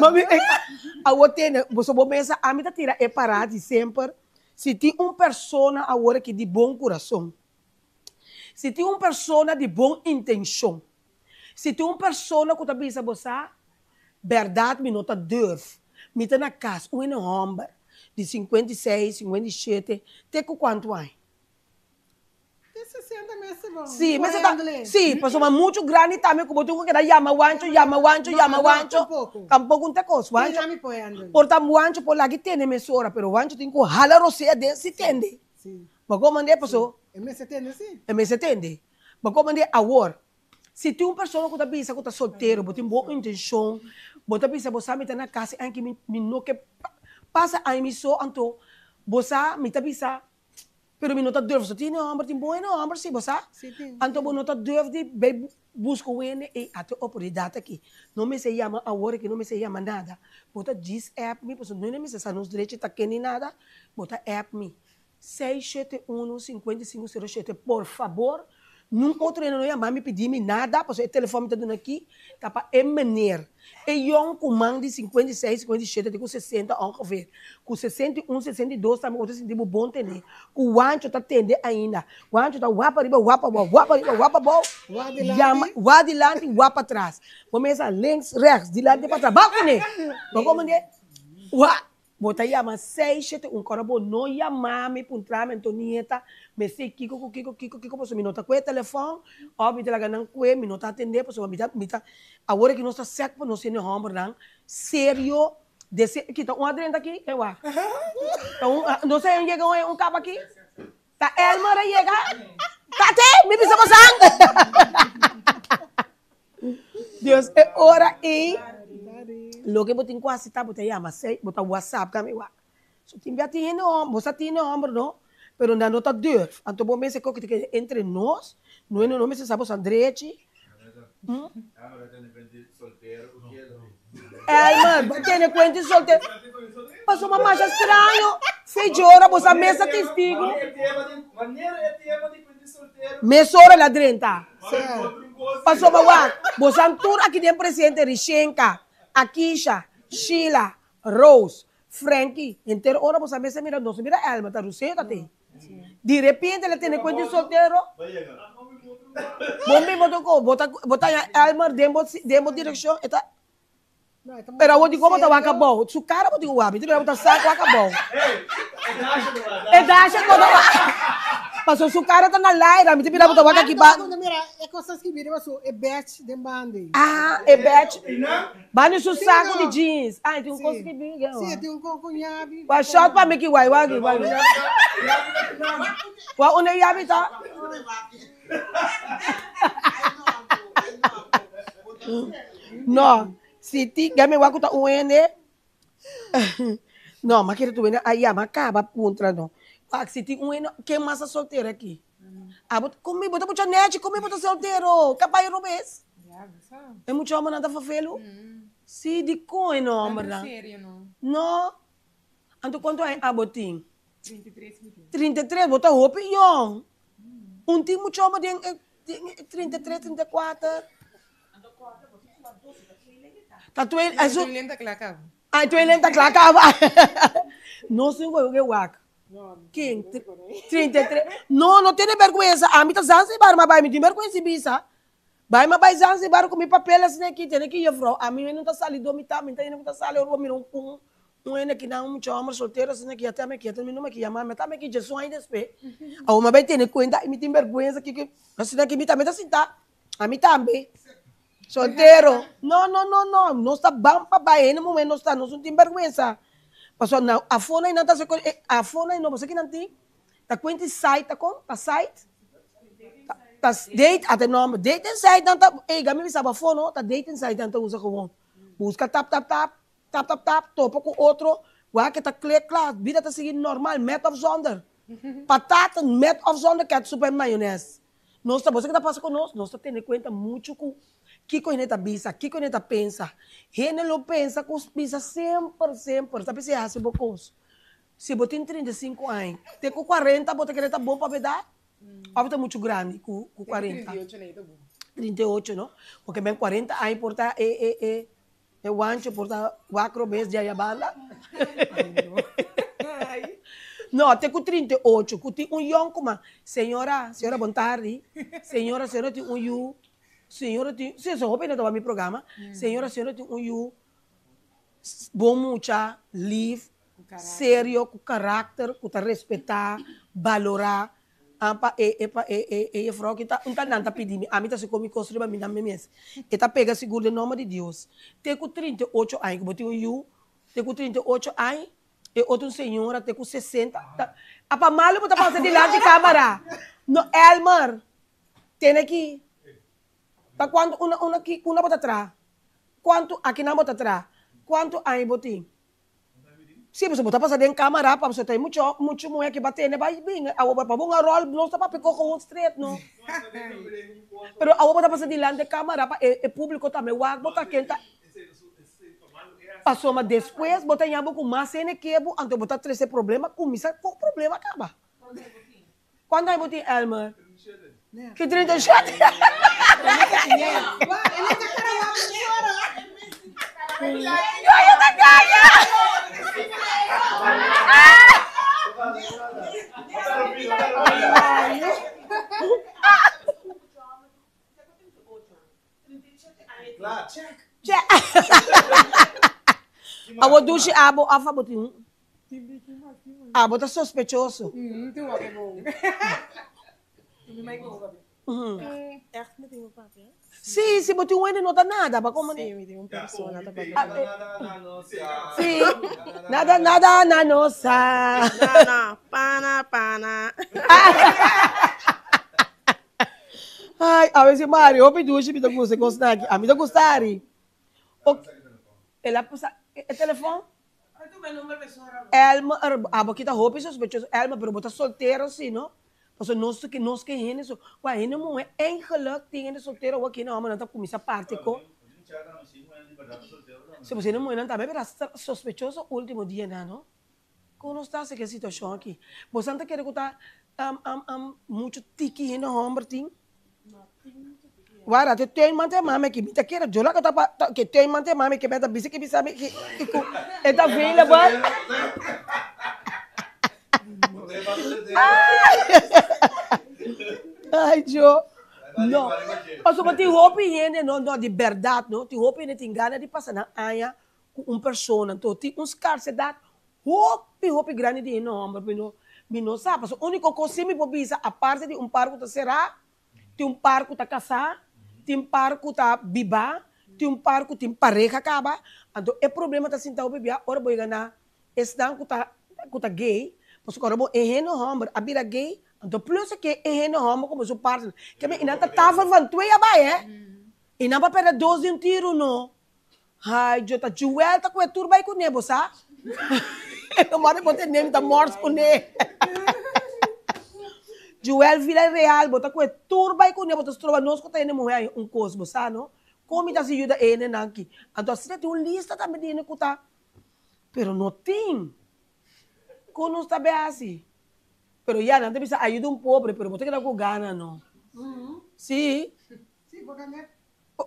A outra, você bom mesa, a mim tá tira é parar de sempre. Se tem uma pessoa agora que de bom coração, se tem uma pessoa de boa intenção, se tem uma pessoa que tá pensando você, verdade, me nota deve, me tá na casa, homem de 56, 57, tem quanto aí? Tem 60 meses bom. Sim, mas tá, sim, pessoa muito grande também, como tu que era yama wancho, tampouco não tem coisa, wancho. Portanto, wancho por lá que tem emissora, pero wancho tem que ralar você de se tende. Sim. Mas como ande pessoa? M70 sim. M70. Mas como ande agora? Se tem uma pessoa que está pensando que está solteiro, tem boa intenção, você pensa você me tá na casa, em que me não que passa a emissão, então você me tá pensando. Pero minuto durf so tine amber tin boy no amber si bosa. Anto minuto durf di be busco wene e ato oportunidade aqui. Não me se chama agora que não me se chama nada. Bota diz app me, pois não me se nos direitos tá que nem nada. Bota app me. 671-5507, por favor. Num outro não ia me pedir me nada, pois o telefone tá dando aqui, tá para emaner. E eu com mãe de 56, 57, de com 60 ongeveer. Com 61, 62, também outro sentido bom entender. Com o ancho tá tende ainda. O ancho tá guapa riba, guapa bom. Guadilante, guapa atrás. Começa links, rechts, dilante para trás. Baco né? Vamos comandar. Bota chama 671, cara bom, não chama me puntra me Antonieta, me sei Kiko, posso me nota com o telefone, ó me telaga não com me nota atender, posso me tá agora que nós está certo para nós ser homem não, sério, desse aqui tá um adrendo aqui, eu acho. Então, não sei onde chega um cabo aqui. Tá Elmer aí chega. Tá até, me precisa passar. Deus, é hora e lo que botin quase tá botar chama, botar WhatsApp kami wa. So timbia tiene você tiene homem não, pero na nota deur. Anto bom mês que entre nós, não me se sabe Andretti. Elmer, tiene cuenta de solteiro. Passou uma marcha estranho. Fez hora, você mesa testigo. Mesora lá dentro. Passou uma hora. Você antura aqui tem presidente Rishenka, Akisha, Sheila, Rose, Frankie. Inteira hora você mesa mira, não se mira Elmer, tá ruseta tem. De repente ela tem cuenta de solteiro. Bom, bota Elmer, demos direção. Pero eu digo como tá acabou. Su cara eu digo wabi, tu botar saco acabou. É dacha quando passou su cara tá na laira, me tira botar aqui ba. Mira, é coisas que viram isso, é batch de bande. Ah, é batch. Bani su saco de jeans. Ah, tem um coisa que viram. Sim, tem um cunhabi. Wa shot para me que wai. Wa onde yabi tá? Não. Se ti game waku ta uene. Não, mas quero tu vendo aí a macaba contra não. Ah, se ti uene, quem massa solteiro aqui? Ah, comigo bota muita net, comigo bota solteiro. Capaz no mês. É muito homem nada fafelo. Se de coin não, mano. Sério, não? Não. Anto quanto é a botim? 33 mil. 33, bota roupa e young. Tem muito homem de 33, 34. Tá tu é Isso lenta que lá acaba. Ah, tu lenta clacava. Não sei o que wak. Quem? 33. Não tem vergonha. A mim tá Zanzibar, mas vai me ter vergonha se bisa. Vai mas vai Zanzibar com meu papel assim aqui, tem que ir fro. A mim não tá salido, me tá não tá salido, eu miro um ene que não muito homem solteiro assim aqui até me aqui, não me aqui, mas tá me aqui Jesus ainda espé. A uma vai ter conta e me tem vergonha aqui que assim aqui me também tá assim tá. A mim também. Solteiro. Não está bom para baixo, no momento não tem vergonha. Passou a fona ainda está a fona ainda você que não tem. Tá quanto site tá com? Tá site? Tá date até nome, date site não tá. Ei, gami sabe a fona, tá date site não tá usa como. Busca tap, topa com outro. Vai que tá click lá, vida tá seguindo normal, met of zonder. Patata, met of zonder que é super maionese. Nossa, você que tá passando conosco, nós tendo conta muito com que coisa bisa, que coisa pensa. Ele não pensa com bisa sempre. Sabe se é assim, bocos. Se você tem 35 anos, tem com 40, você quer estar bom para verdade? Ou está muito grande com 40? 38, né? Tá bom. 38, não? Porque bem 40 anos, porta é o ancho, porta o acrobês de ayabala. Não, tem com 38, com um young, como senhora, boa tarde. Senhora, tem um you. Senhora, se eu roupa ainda meu programa. Senhora, tem um you. Bom mucha, live, sério, com caráter, com respeitar, valorar. Fro que tá não tá pedindo. A mim tá se come construir para mim também mesmo. E tá pega seguro em nome de Deus. Tem com 38 anos, que botei um you. Tem com 38 anos. E outra senhora tem com 60. A para malo botar para de lá de câmera. No Elmer. Tem aqui. Tá quanto uma aqui, uma bota atrás. Quanto aqui na bota atrás. Quanto aí botim? Se você botar passar em câmera, para você ter muito mulher que bater, né? Vai bem. A outra para uma roll, não está para pegar com o straight, não. Pero a outra passar de lá de câmera, para o público também. O botar quem tá. Passou, mas depois, botar em abo com mais cena que ebo, antes botar 13 problema, começa com o problema acaba. Quando aí botem Elmer? Que 37? Ele tá Ganha da ganha! Abo dushi abo afa botin. Abo tá sospechoso. Tu vai bom. Echt met een papel? Sim, se botin um não tá nada, para como Sim, me tem uma pessoa na tabela. Sim. Nada na nossa. Pana, pana. Ai, a ver se Mario, opi dushi me tá gostar aqui. A mim tá gostar. Ela passa o telefone? Elma, abo kita roupa sospechoso. Elma, pero bota solteiro assim, não? Porque nós que hen isso. Ué, hen não é engeluk, tem hen solteiro aqui não, mas não tá com essa parte com. Se você não morre, também era sospechoso o último dia, não? Como está essa situação aqui? Você não quer contar muito tiki no ombro, tem? Guarda, tem mante mame que me quer, eu lá que tem mante mame que me dá bici que me sabe que é da vila, vai. Ai, Joe. Não. Mas o que roupa higiene não de verdade, não. Te roupa higiene tem gana de passar na aia com uma pessoa, então tem uns carcedados, roupa grande de nome, me não sabe. O único coisa que me pode a parte de parco que será, tem parco que casar, tem parco que bibar, tem parco que tem pareja acaba. Então, o problema está sentado bebê, ora vou ganhar, estão que tá gay, mas agora vou higiene homem, a vida gay. Então, plus que é no homo como seu partner. Que me inanta tava van tu ia vai, E não para perder 12 um tiro não. Ai, eu tá Joel tá com a turba aí com nebo, sabe? Eu moro botar nem tá morto com ne. Joel Vila Real bota com a turba aí com nebo, tá trova nós que tá indo morrer um cosmo, sabe, não? Como tá se ajuda ele aqui. Então, se tem uma lista também de ele que tá. Pero não tem. Como não está bem assim? Pero ya, no te pisa ayuda un pobre, pero vos te quedas con ganas, ¿no? Sí. Sí, porque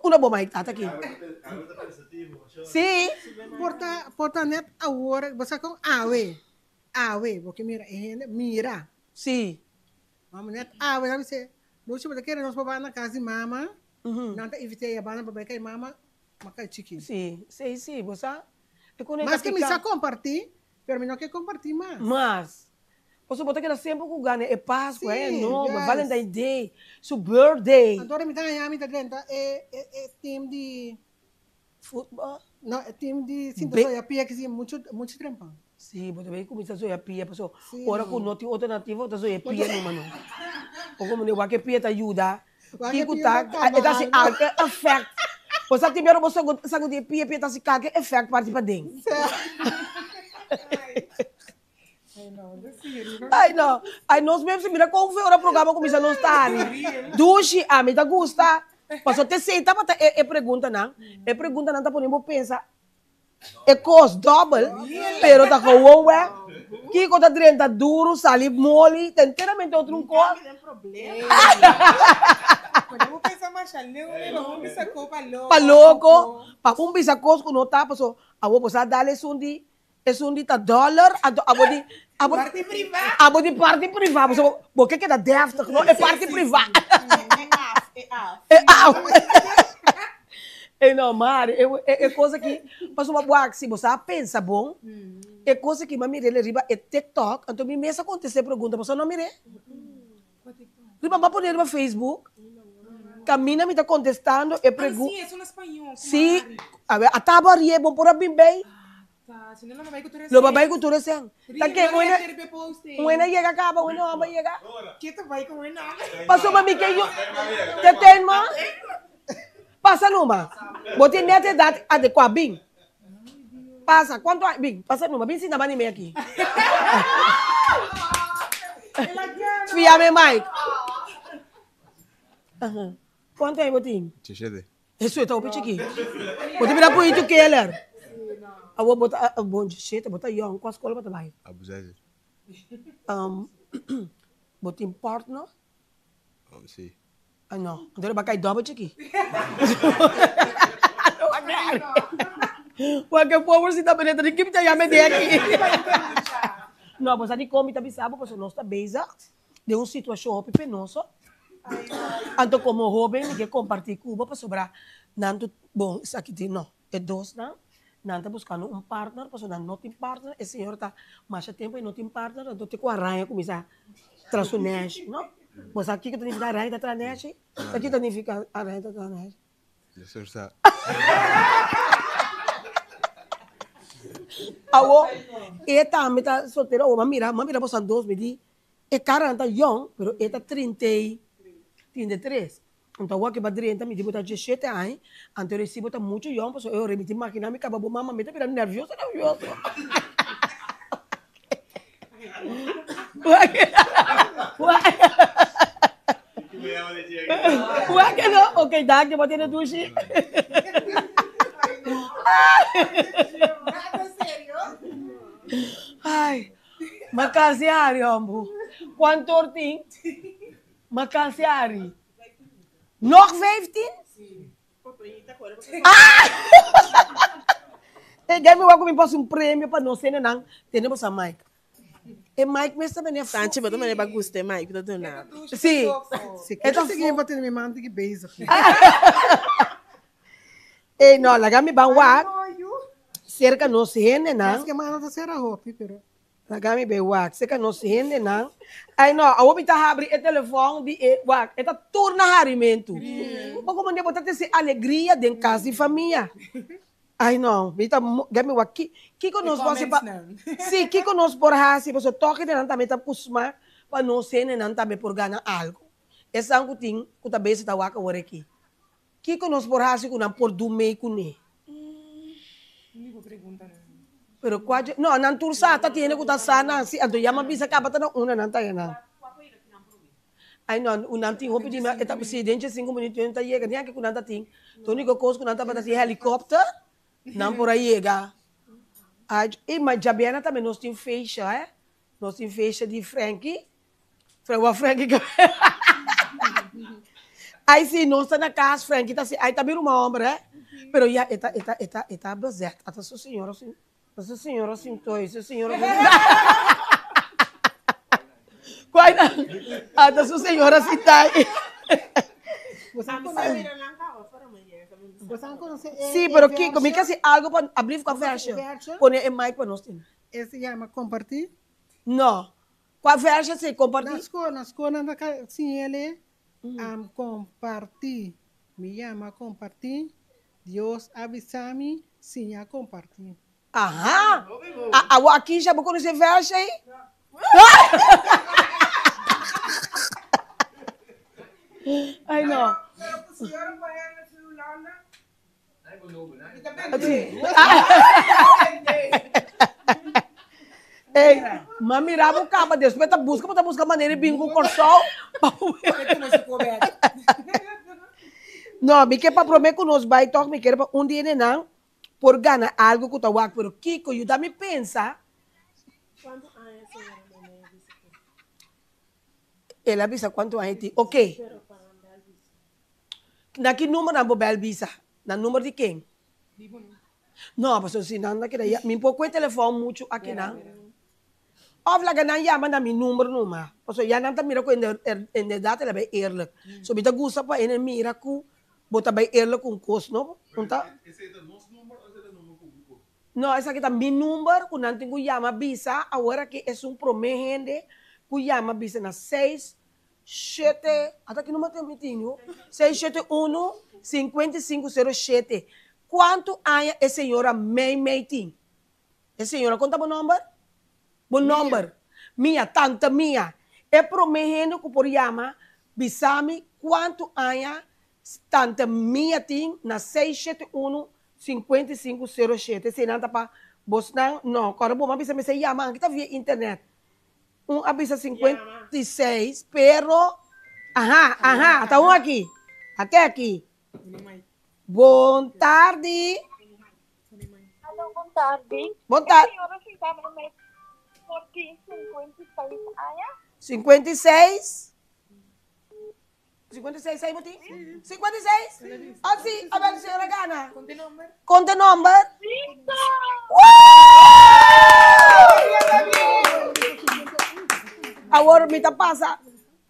Una bomba está aquí. Sí. porta net agora, você com awe, porque mira. Sí. Vamos net awe, sabe você? Não se você quer nós para na casa de mama, não tá evitei a bana para que mama, maca chiqui. Sí, vos sabes. Mas que me sa compartir, pero não quer compartir mais. Mas você botar que sempre com gana, é Páscoa, é Sim, novo, yes. Valentine's Day, seu birthday. Agora me tá dentro, é time de Futebol. não, é time de sinto Be- só a pia que sim muito trempa. Sí, você vê como está sua pia, pessoal. Sim. Ora com noti alternativa, está sua pia no mano. Ou como o que pia te ajuda. Wake Que pia tá, tá está se mal. algo effect. Você tiver você sabe de pia tá se caga effect parte para dentro. Ai, não. Ai, nós mesmo se mira como foi o programa começa a não estar. Dushi, a mim tá gusta. Mas até senta para é pergunta não. É pergunta não tá podendo pensar. É cost double, pero tá com o que conta 30 duro, sali mole, tá inteiramente outro cost. Tem problema. Podemos pensar mais além, não me sacou para louco. Pa louco, pa um bisa costo não tá, pessoal. A vou passar dar é um de dólar, a Parte privada. abo de parte privada, pessoal. Porque que da defta, não é parte privada. É normal, é coisa que, mas uma boa que se você pensa bom, é coisa que mami ele riba é TikTok, então me mesmo acontecer pergunta, você não mire? Riba vai poner no Facebook, camina me está contestando, é pergunta. Sim, é só no espanhol. Sim, a tabaria é bom por bem bem. Tá, senão não vai cultura. Lo babai ko tura sen. Tanke mo na llega acaba, mo na ba llega. Que tu vai com ele? Paso mami que yo. Te ten ma. Pasa numa. Botin nete dat adequado bing. Pasa, quanto bing? Pasa numa, bing sinama ni me aqui. Fiame Mike. Quanto é botin? Tichede. Isso é tão pequeno. Botin virar pro itu keller. Awo bota bom shit, bota young, qual escola bota vai? Abuzaje. Botin partner. Oh, sim. Ah, não. Então ele vai cair dobro aqui. Porque o povo se dá bem, tem que me chamar de aqui. Não, mas ali como também sabe, porque nós está beza de uma situação penosa. Então, como jovem, ninguém compartilha Cuba para sobrar. Nanto, bom, isso aqui tem, não. É dois, não. Nanto buscando um partner, para não tem partner. Esse senhor está mais tempo e não tem partner, então tem com a ranha começar a transformar, não? Mas aqui que tu fica a raia da tranete, aqui tu fica a raia da tranete. Isso está. Awo, eta me tá solteira, o mamira você dois me di, é 40 young, pero eta 33. Então o que vai 30 me di botar 17 anos, então eu recebi botar muito young, porque eu remeti máquina me acaba mamma me tá virando nervioso. Ué que não, ok, dá que bater na ducha. Nada sério. Ai, makasiari, ambo. Quanto tem? Makasiari. Nog 15? Gami wako me passa prêmio para nós, não? Temos a Mike. E Mike mesmo também é Tanti, mas também é bagunça, Mike, tá dando nada. Sim. Se quer seguir batendo minha mãe, tem que beijar. E não, lá gami bang wak. Cerca não se rende, não. Mas que mãe não será roupa, pero. Lá gami bang wak. Cerca não se rende, não. Aí não, a outra abre o telefone de wak. Eta turna harimento. Como mande botar essa alegria dentro de casa de família. Ai não, bita gami wak. Que nós pode para. Sim, que nós por hasi, você toque de não também tá pusma para não ser não também por ganhar algo. Essa angu ting, que tá bem se tá waka ore aqui. Que nós por hasi que não por do meio com ne. Pero quase não, não tursa tá tiene que tá sana, se ando yama bisa acaba tá uma não tá na. Ai não, o não tem roupa de eta presidente 5 minutos não tá chega, nem que não tá tem. Tony que coisa que não tá para ser helicóptero, não por aí chega. E mas Jabiana também nós tem fecha, é? Nós tem fecha de Frankie. O Frankie. Aí sim, nós tá na casa, Frankie tá assim, aí tá bem uma ombra, é? Pero já está bezerra, até sua senhora assim, essa senhora assim, tô, essa senhora. Qual é? Até sua senhora assim tá aí. Sim, pero que como é que assim algo para abrir com a versa? Põe em mic para nós. Esse se chama compartilhar? Não. Com a versa se compartilhar? Na escola, sim, ele compartilhar. Me chama compartilhar. Deus avisa-me, sim, a compartilhar. Aham. Aqui já vou conhecer versa aí? Ai, não. Ei, mami, rabo capa, depois tá busca maneira de bingo com sol. Não, me quer para prometer que nós vai tocar, me quer para dia não, por ganhar algo que tá wak, pero Kiko, eu dá me pensa. Ela avisa quanto anos tem. Ok. Na que número na bobel visa? Na número de quem? Não, mas se não na que daí, me pouco o telefone muito aqui não. Ofla que não chama na meu número numa. Porque já não tá mira com em data ela vai eerlijk. So bita gusta pa en mira ku bota vai eerlijk com cost no? Unta? Esse é o nosso número ou esse é o número público? Não, essa aqui tá meu número, que não tem que chama visa, agora que é promete que chama visa na 6 7, até que número tem mitinho? 671-5507. Quanto anos a senhora May tem? A senhora conta o número? Bom número. Minha, tanta minha. É prometendo que por chama, bisame quanto anos tanta minha tem na 671-5507. Se não tá para Bosnan, não. Agora vou me bisa se chama, que tá via internet. Avisa 56, pero... Aham, tá aqui. Até aqui. Boa tarde. Alô, boa tarde. Boa tarde. A senhora ficava no mês 56 anos? 56? 56 aí, Muti? 56? Ah, sim. A ver, senhora Gana. Conta número. Agora me passa,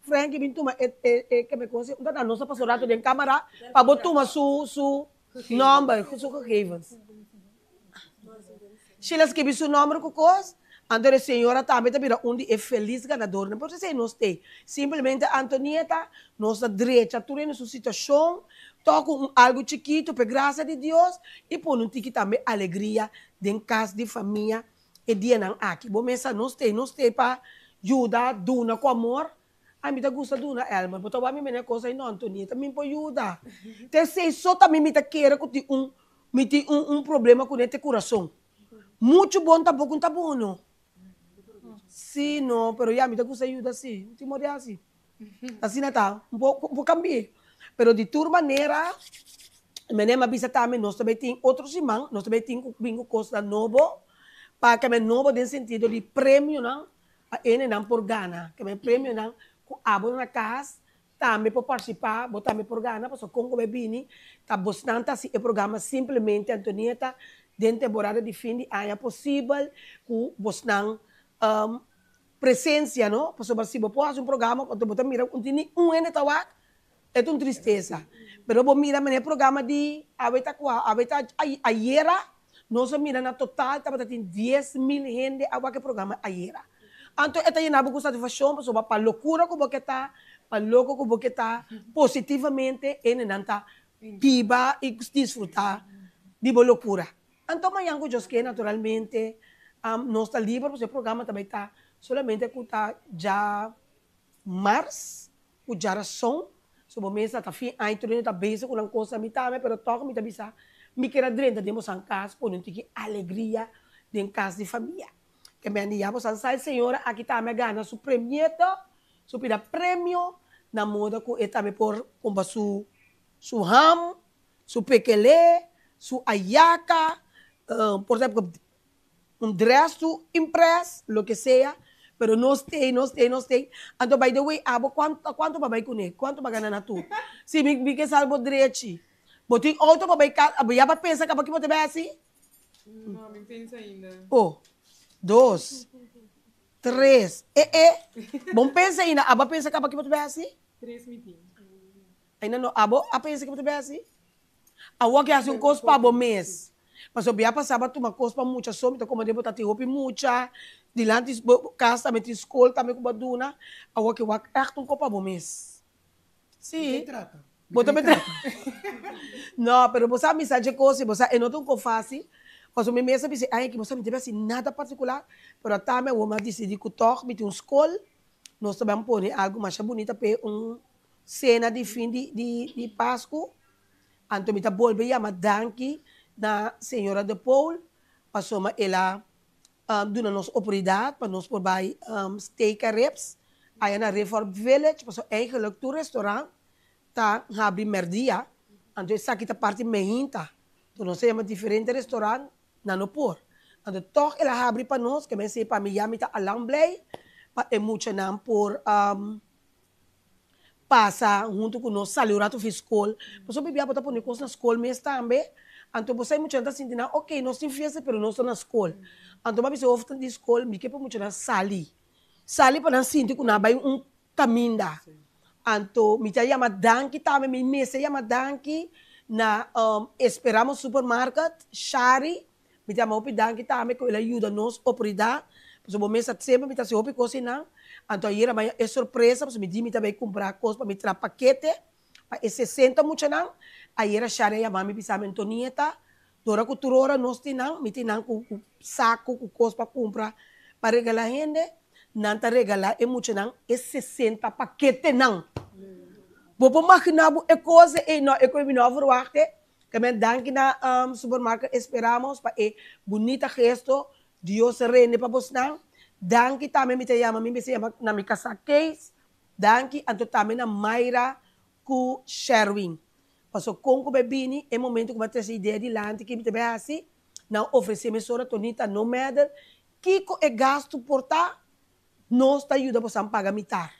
Frank, me toma, que me conhece, então nós passamos rato de câmera para botar su número, su gegevens. Se ela escreve seu número com coisa, então a senhora também está onde é feliz ganador, não pode ser nós tem. Simplesmente Antonieta, nossa direita, tudo em sua situação, toca algo chiquito, por graça de Deus, e põe um tique também alegria dentro casa de família e dia não aqui. Bom, mas nós tem para ajuda, duna com amor. A mim gosta duna, Elmer, porque eu me coisa não, Antonieta, me pode ajudar. Te sei só também me querer que tem problema com esse coração. Muito bom, tá bom, não. Sim, não, pero já me gosta ajuda assim, te morrer assim. Assim não tá, vou cambiar. Pero de toda maneira, Menema bisa também, nós também tem outros irmãos, nós também tem bingo costa novo, para que me novo no sentido de prêmio, não? A ele não por gana, que me prêmio não, com abo na casa, também para participar, botar me por gana, porque com o bebini, tá bastante assim, o programa simplesmente, Antonieta, dentro da temporada de fim de ano, é possível, com bastante presença, não? Porque se você pode fazer programa, quando você mira, continua ano tawak, é uma tristeza. Pero vos mira no programa de ayer, nós mira na total, estava tendo 10.000 gente a que programa ayer. Então, esta é uma satisfação, pessoal, para loucura como que está, para louco como que está, positivamente, e não está piba e desfrutar de boa loucura. Então, amanhã, que naturalmente, nós está livre, porque o programa também está solamente com já março, com já som, sobre mesa tá fim aí tudo tá bem com uma coisa me tá pero toca me tá bisa me quer dentro de moçan casa por não ter alegria de casa de família que me ania você sai senhora aqui tá me ganha su premieto su pida prêmio na moda com eta me por com su ham su pequele su ayaca por exemplo dress su impress lo que sea. Pero no stay. Então, by the way, abo, quanto babay ko ne? Quanto bagana na tu? Si mi que salvo direito. Boting outro babay ka, abia ba pensa ka ba que você vai assim? Não, me pensa ainda. 2, 3. Bom pensa ainda, aba pensa ka ba que você vai assim? 3 meetings. Ainda não, abo, a pensa que você vai assim? Awa que assim coisa para bom mês. Mas o bia passava tu uma coisa para muita som, então como devo tá te roupa muita. Dilante casa também tem escola também com baduna, agora que eu acho copa bom mês. Sim. Trata. Bota me trata. Não, pero você me sabe coisa, você não tão com fácil. Mas o meu mês disse, ai que você não teve assim nada particular, pero também eu me decidi que toque, me tem um escola, nós também pôr algo mais bonito para cena de fim de Páscoa. Então me tá volve a danke na senhora de Paul, passou ela doen nos autoridade para nós por bij steak and ribs. Aí na Reform Village, passou eigenlijk tu restaurant, tá abri merdia, então essa aqui tá parte meinta. Então nós temos diferente restaurant na no por. Então toch ela abre para nós, que me sei para Miami tá alamblay, para é muito não por passa junto com nós salurato fiscal. Passou bebia para pôr coisa na escola mesmo também. Então você muito está sentindo, ok, nós temos festa, pero nós estamos na escola. Então mas eu ofto de escola, me que para muito na sali para sentir que na vai caminho. Então me chama danke também, me chama danke na esperamos supermarket, Shari, me chama op danke também que ele ajuda nós autoridade. Porque o mês sempre me tá se op cozinhar. Então aí é surpresa, porque me diz me também comprar coisa para me trazer paquete. Para 60 muito não. Aí era Shari a mami bisa Antonieta. Dora cultura nós tinang, me tinang com saco, com coisa para comprar para regalar gente. Não tá regalar é muito não, é 60 paquete não. Vou imaginar é coisa e não é coisa não verwachte. Que me danke na supermarket esperamos para é bonita gesto. Dios rende para vos não. Danke também me te chama, me chama na minha casa case. Danke anto também na Mayra com Sherwin. Passou com o bebini, é momento que eu tenho essa ideia de lante, que me também assim, não oferecer me sora tonita no medal, que é gasto por tá, nós tá ajuda para pagar mitar.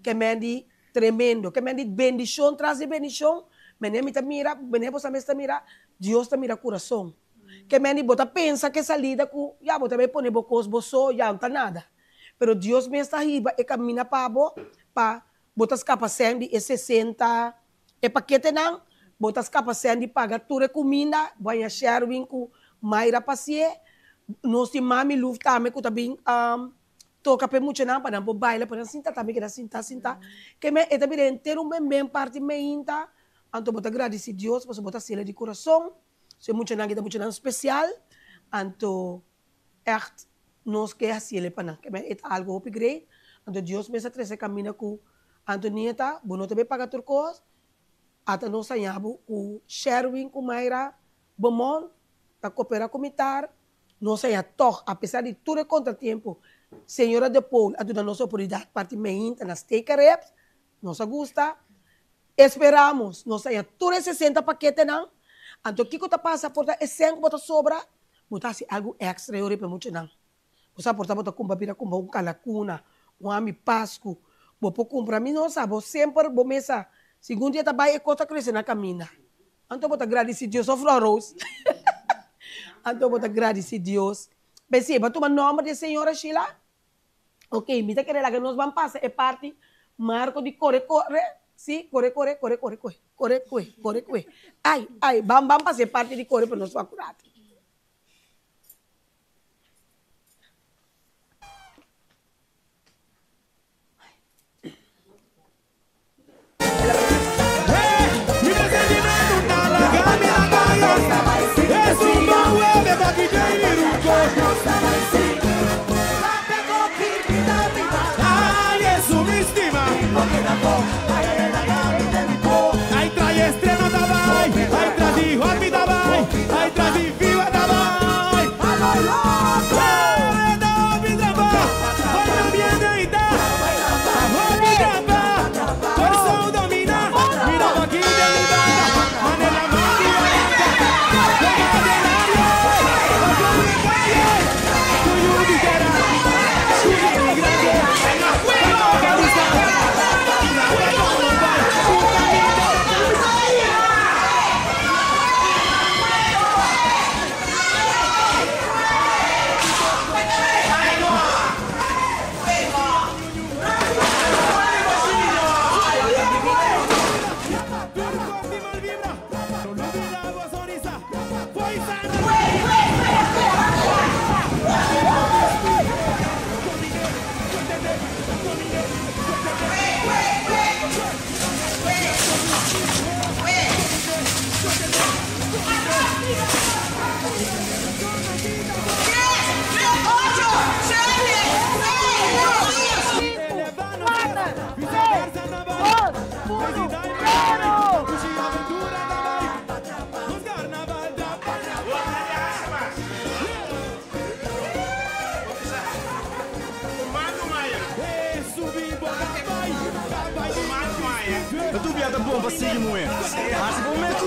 Que me di tremendo, que me di bendição, traz bendição, me nem me tá mira, me nem você me está mira, Deus tá mira coração. Que me di bota pensa que salida com, já bota me pone bocos boso, já não tá nada. Pero Deus me está riba e camina para botas capacidade de 60 e paquete não, botas capacidade de pagar toda comida, vai Sherwin com Mayra Passie, nós temos mami luft também que também toca para muito não para não baile para sinta também que sinta que me é também inteiro bem parte meinta, então bota agradecer Deus, você bota sela de coração, se muito não que tá muito não especial, então echt nós quer assim para não, que me é algo upgrade, então Deus me está trazendo caminho com Antonieta, bom também pagar turcos. Até nós saímos com Sherwin, com Mayra, Beaumont, para cooperar com o militar. Nós saímos todos, apesar de todo o contratempo, senhora de Paul, a toda a nossa autoridade, parte meinta, nas take reps, nós gosta. esperamos, não saia todos 60 paquetes, não. Então, o que você passa por é 5 botar sobra, botar algo extra, eu repito muito, não. Você pode botar comprar um calacuna, um ami pasco, você comprar, mim não sabe, sempre, você mesa, segundo dia, trabalha e costa crescer na caminha. Então, você agradecer a Deus, só florous. Então, você agradecer a Deus. Perceba, tu nome de senhora Sheila? Ok, me querer lá que nós vamos passar, é parte, marco de corre. Sim, corre. Ai, vamos fazer parte de corre para nós facurar. Tu viada bom pra seguir moendo. Assim vou meter.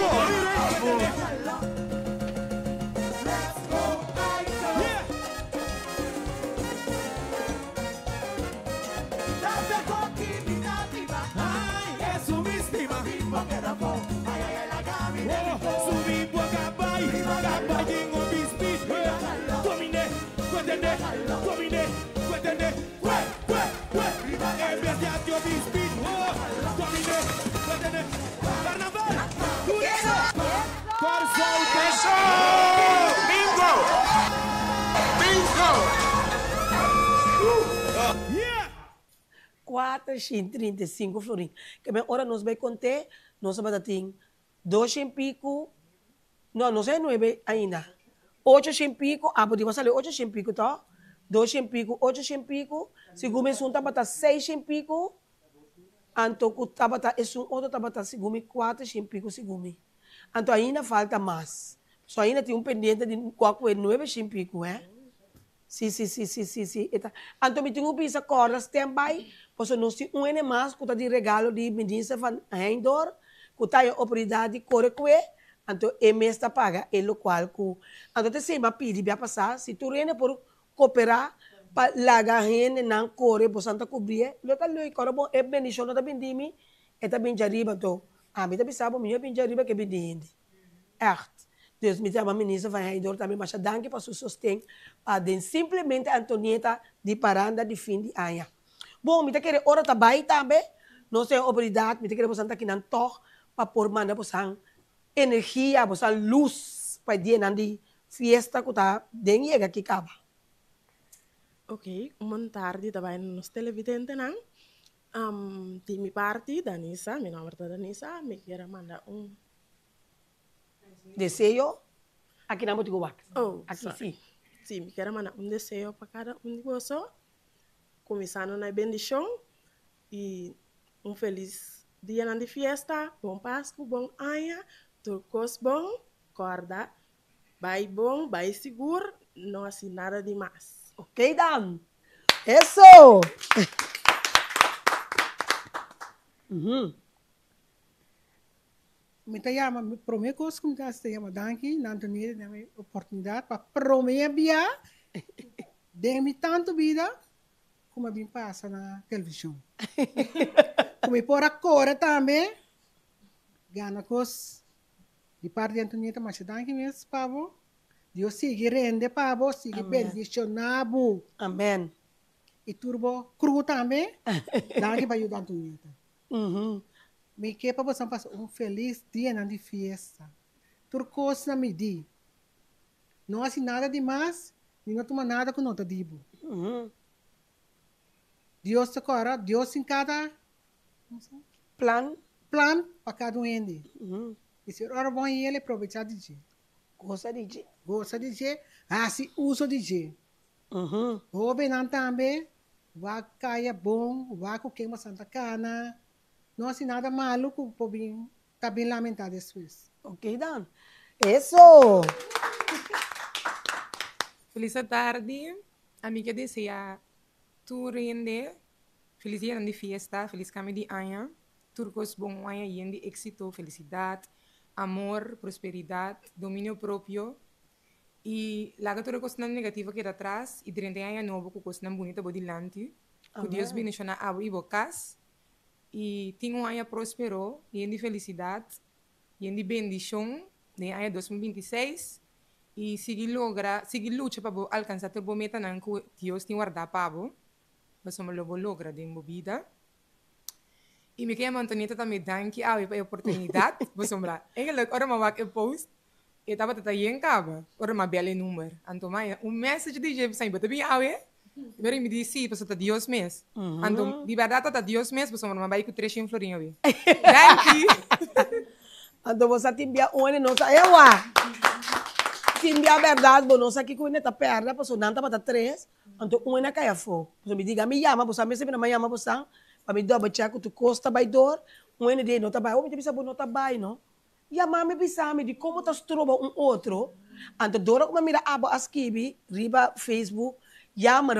Quatro, 35 florinhos. Que bem, ora nós vai contar, nós vamos ter 2 e pico, não sei 9 ainda. 8 e pico, podemos sair 8 e pico, tá? 2 e pico, 8 e pico, segundo me sunta bata 6 e pico, então o tabata é um outro tabata segundo 4 e pico segundo. Então ainda falta mais. Só ainda tem pendiente de 9 e pico, Sim. Então me tenho pisa corda stand-by, pois nós temos ano mais que de regalo de ministra van Heindor, que está em oportunidade de correr com ele, então é mês da paga, é o qual que... Então você me pede para passar, se tu rende por cooperar, para largar gente não correr, para Santa cobrir, eu estou ali, cara, bom, é bendição, não está bem de mim, é também de arriba, então, me está pensando, me é bem de arriba que é bem de Echt. Deus me chama ministra Van Heindor também, mas danke para seu sustento, para simplesmente Antonieta de paranda de fim de ano. Bom, me querer hora também também, nós temos oportunidade, me querer você aqui não toque, para por mandar você energia, você luz, para dia não de fiesta que está dentro aqui acaba. Ok, uma tarde também nos televidentes não, de minha parte, Danisa, meu nome é Danisa, me quero mandar desejo aqui na Motigo Oh, aqui sim. Sim, me quero mandar desejo para cada de vocês, começando na bendição e feliz dia de fiesta, bom Páscoa, bom ano, turcos bom, corda, vai bom, vai seguro, não assim nada demais. Ok, Dan? Isso! Me te llama, prometo que me te llama, danke, Antonieta, de mi oportunidad para prometer de mi tanto vida como bem passa na televisão. Como por agora também, gana coisas de parte de Antonieta, mas danke mesmo, Pavo. Deus siga rende, Pavo, siga bendicionado. Amém. E turbo cru também, danke para ajudar Antonieta. Me quer para você passar feliz dia de festa. Turcos na medida. Não assim nada demais, e não toma nada com nota dibo. Deus agora, Deus em cada plan para cada um ende. E se ora bom ele aproveitar de dia. Gosta de dia. Gosta de dia, assim uso de dia. O benan também, vai cair bom, vai com queima Santa Cana. Não assim nada maluco, por bem, tá bem lamentado depois. Ok, Dan. Isso! Feliz tarde. A mim que deseja tu rende. Feliz dia de fiesta, feliz caminho de ano. Turcos bom ano e de éxito, felicidade, amor, prosperidade, domínio próprio. E lá que tu coisa negativa que atrás e 30 anos novo com coisa bonita por delante. Que Deus bendiga a abo e bocas. E tem ano próspero, e de felicidade, e de bendição, de ano 2026. E seguir luta para alcançar a meta que Deus tem guardado para você. Você vai lograr de uma vida. E me quero Antonieta também danke a oportunidade. Você vai lá. Eigenlijk, ora maar ik post. E estava até aí em cabo. Ora maar belle número. Então, message de jeito sem botar bem ao Veri me disse, você tá Deus mesmo. Então, de verdade tá Deus mesmo, você não vai com 300 florinhos. Danke. Então, você tem bia onde não sa ewa. Tem bia verdade, bom, não sa que quando tá perda, você não tá para 3. Então, onde cai a fogo. Você me diga, me chama, você me sempre me chama você, para me double check tu costa by door. Onde de não tá vai, o me bisa não tá vai, não. E a mãe me bisa me de como tá troba outro. Então, dora como mira aba askibi, riba Facebook. Llama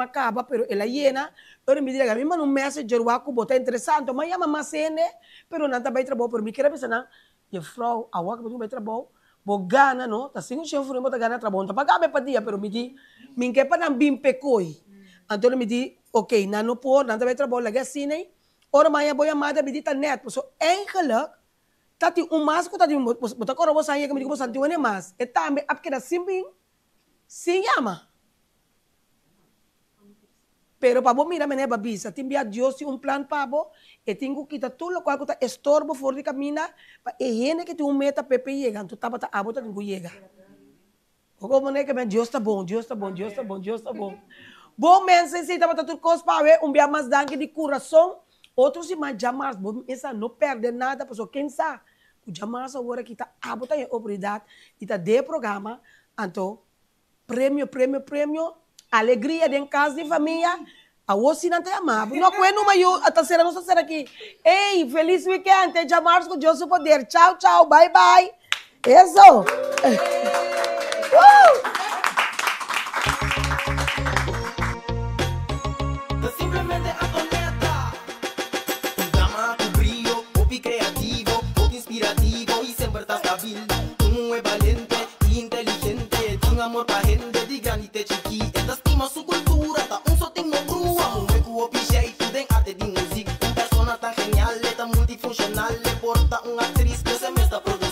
acaba, pero ela llena. Ahora me diga, a mí manda un message, eu acho que interessante, mas llama mais cene, pero não está bem trabalho, pero me quer pensar na, e frau, a waka bem trabalho, bo gana, no, tá sem o chefe furimo tá gana trabalho, tá pagar para dia, pero me di, me quer para não bim pecoi. Então me di, ok, não por, não tá bem trabalho, lagi cine, ora mas boy amada me di tá net, so eigenlijk, tá ti mas ko tá ti, bota ko robo sanya que me digo santi one mas, eta me ap keda simping, sim llama. Pero para vos mira, me babisa, te envía Dios un plan para vos, y tengo que quitar todo lo cual está estorbo fuera de camino, para que gente que tiene meta, Pepe llega, tu tapa a bota tengo llega. O como é que Deus está bom, Deus está bom, Deus está bom, Deus está bom. Bom mensaje, se tapa tu cos para ver, dia mais danke de coração, outros se mais jamais, bom, essa não perde nada, porque quem sabe, o jamais agora que está a bota em oportunidade, e está de programa, então, prêmio, alegria dentro de casa de família, a você não tem amado. Não é numa a terceira nossa será aqui. Ei, feliz weekend, até já março com Deus o poder. Tchau, tchau, bye, bye. Isso. Simplemente Antonieta. Tu llama, tu brillo, popi creativo, popi inspirativo y siempre estás stabil. Tú es valiente, inteligente, tiene amor para gente de granite chiqui. Estima su cultura, ta un sotingo grua. Un hueco jeito de arte de música. Un persona tan genial, tan multifuncional, le porta una actriz que se me está produciendo.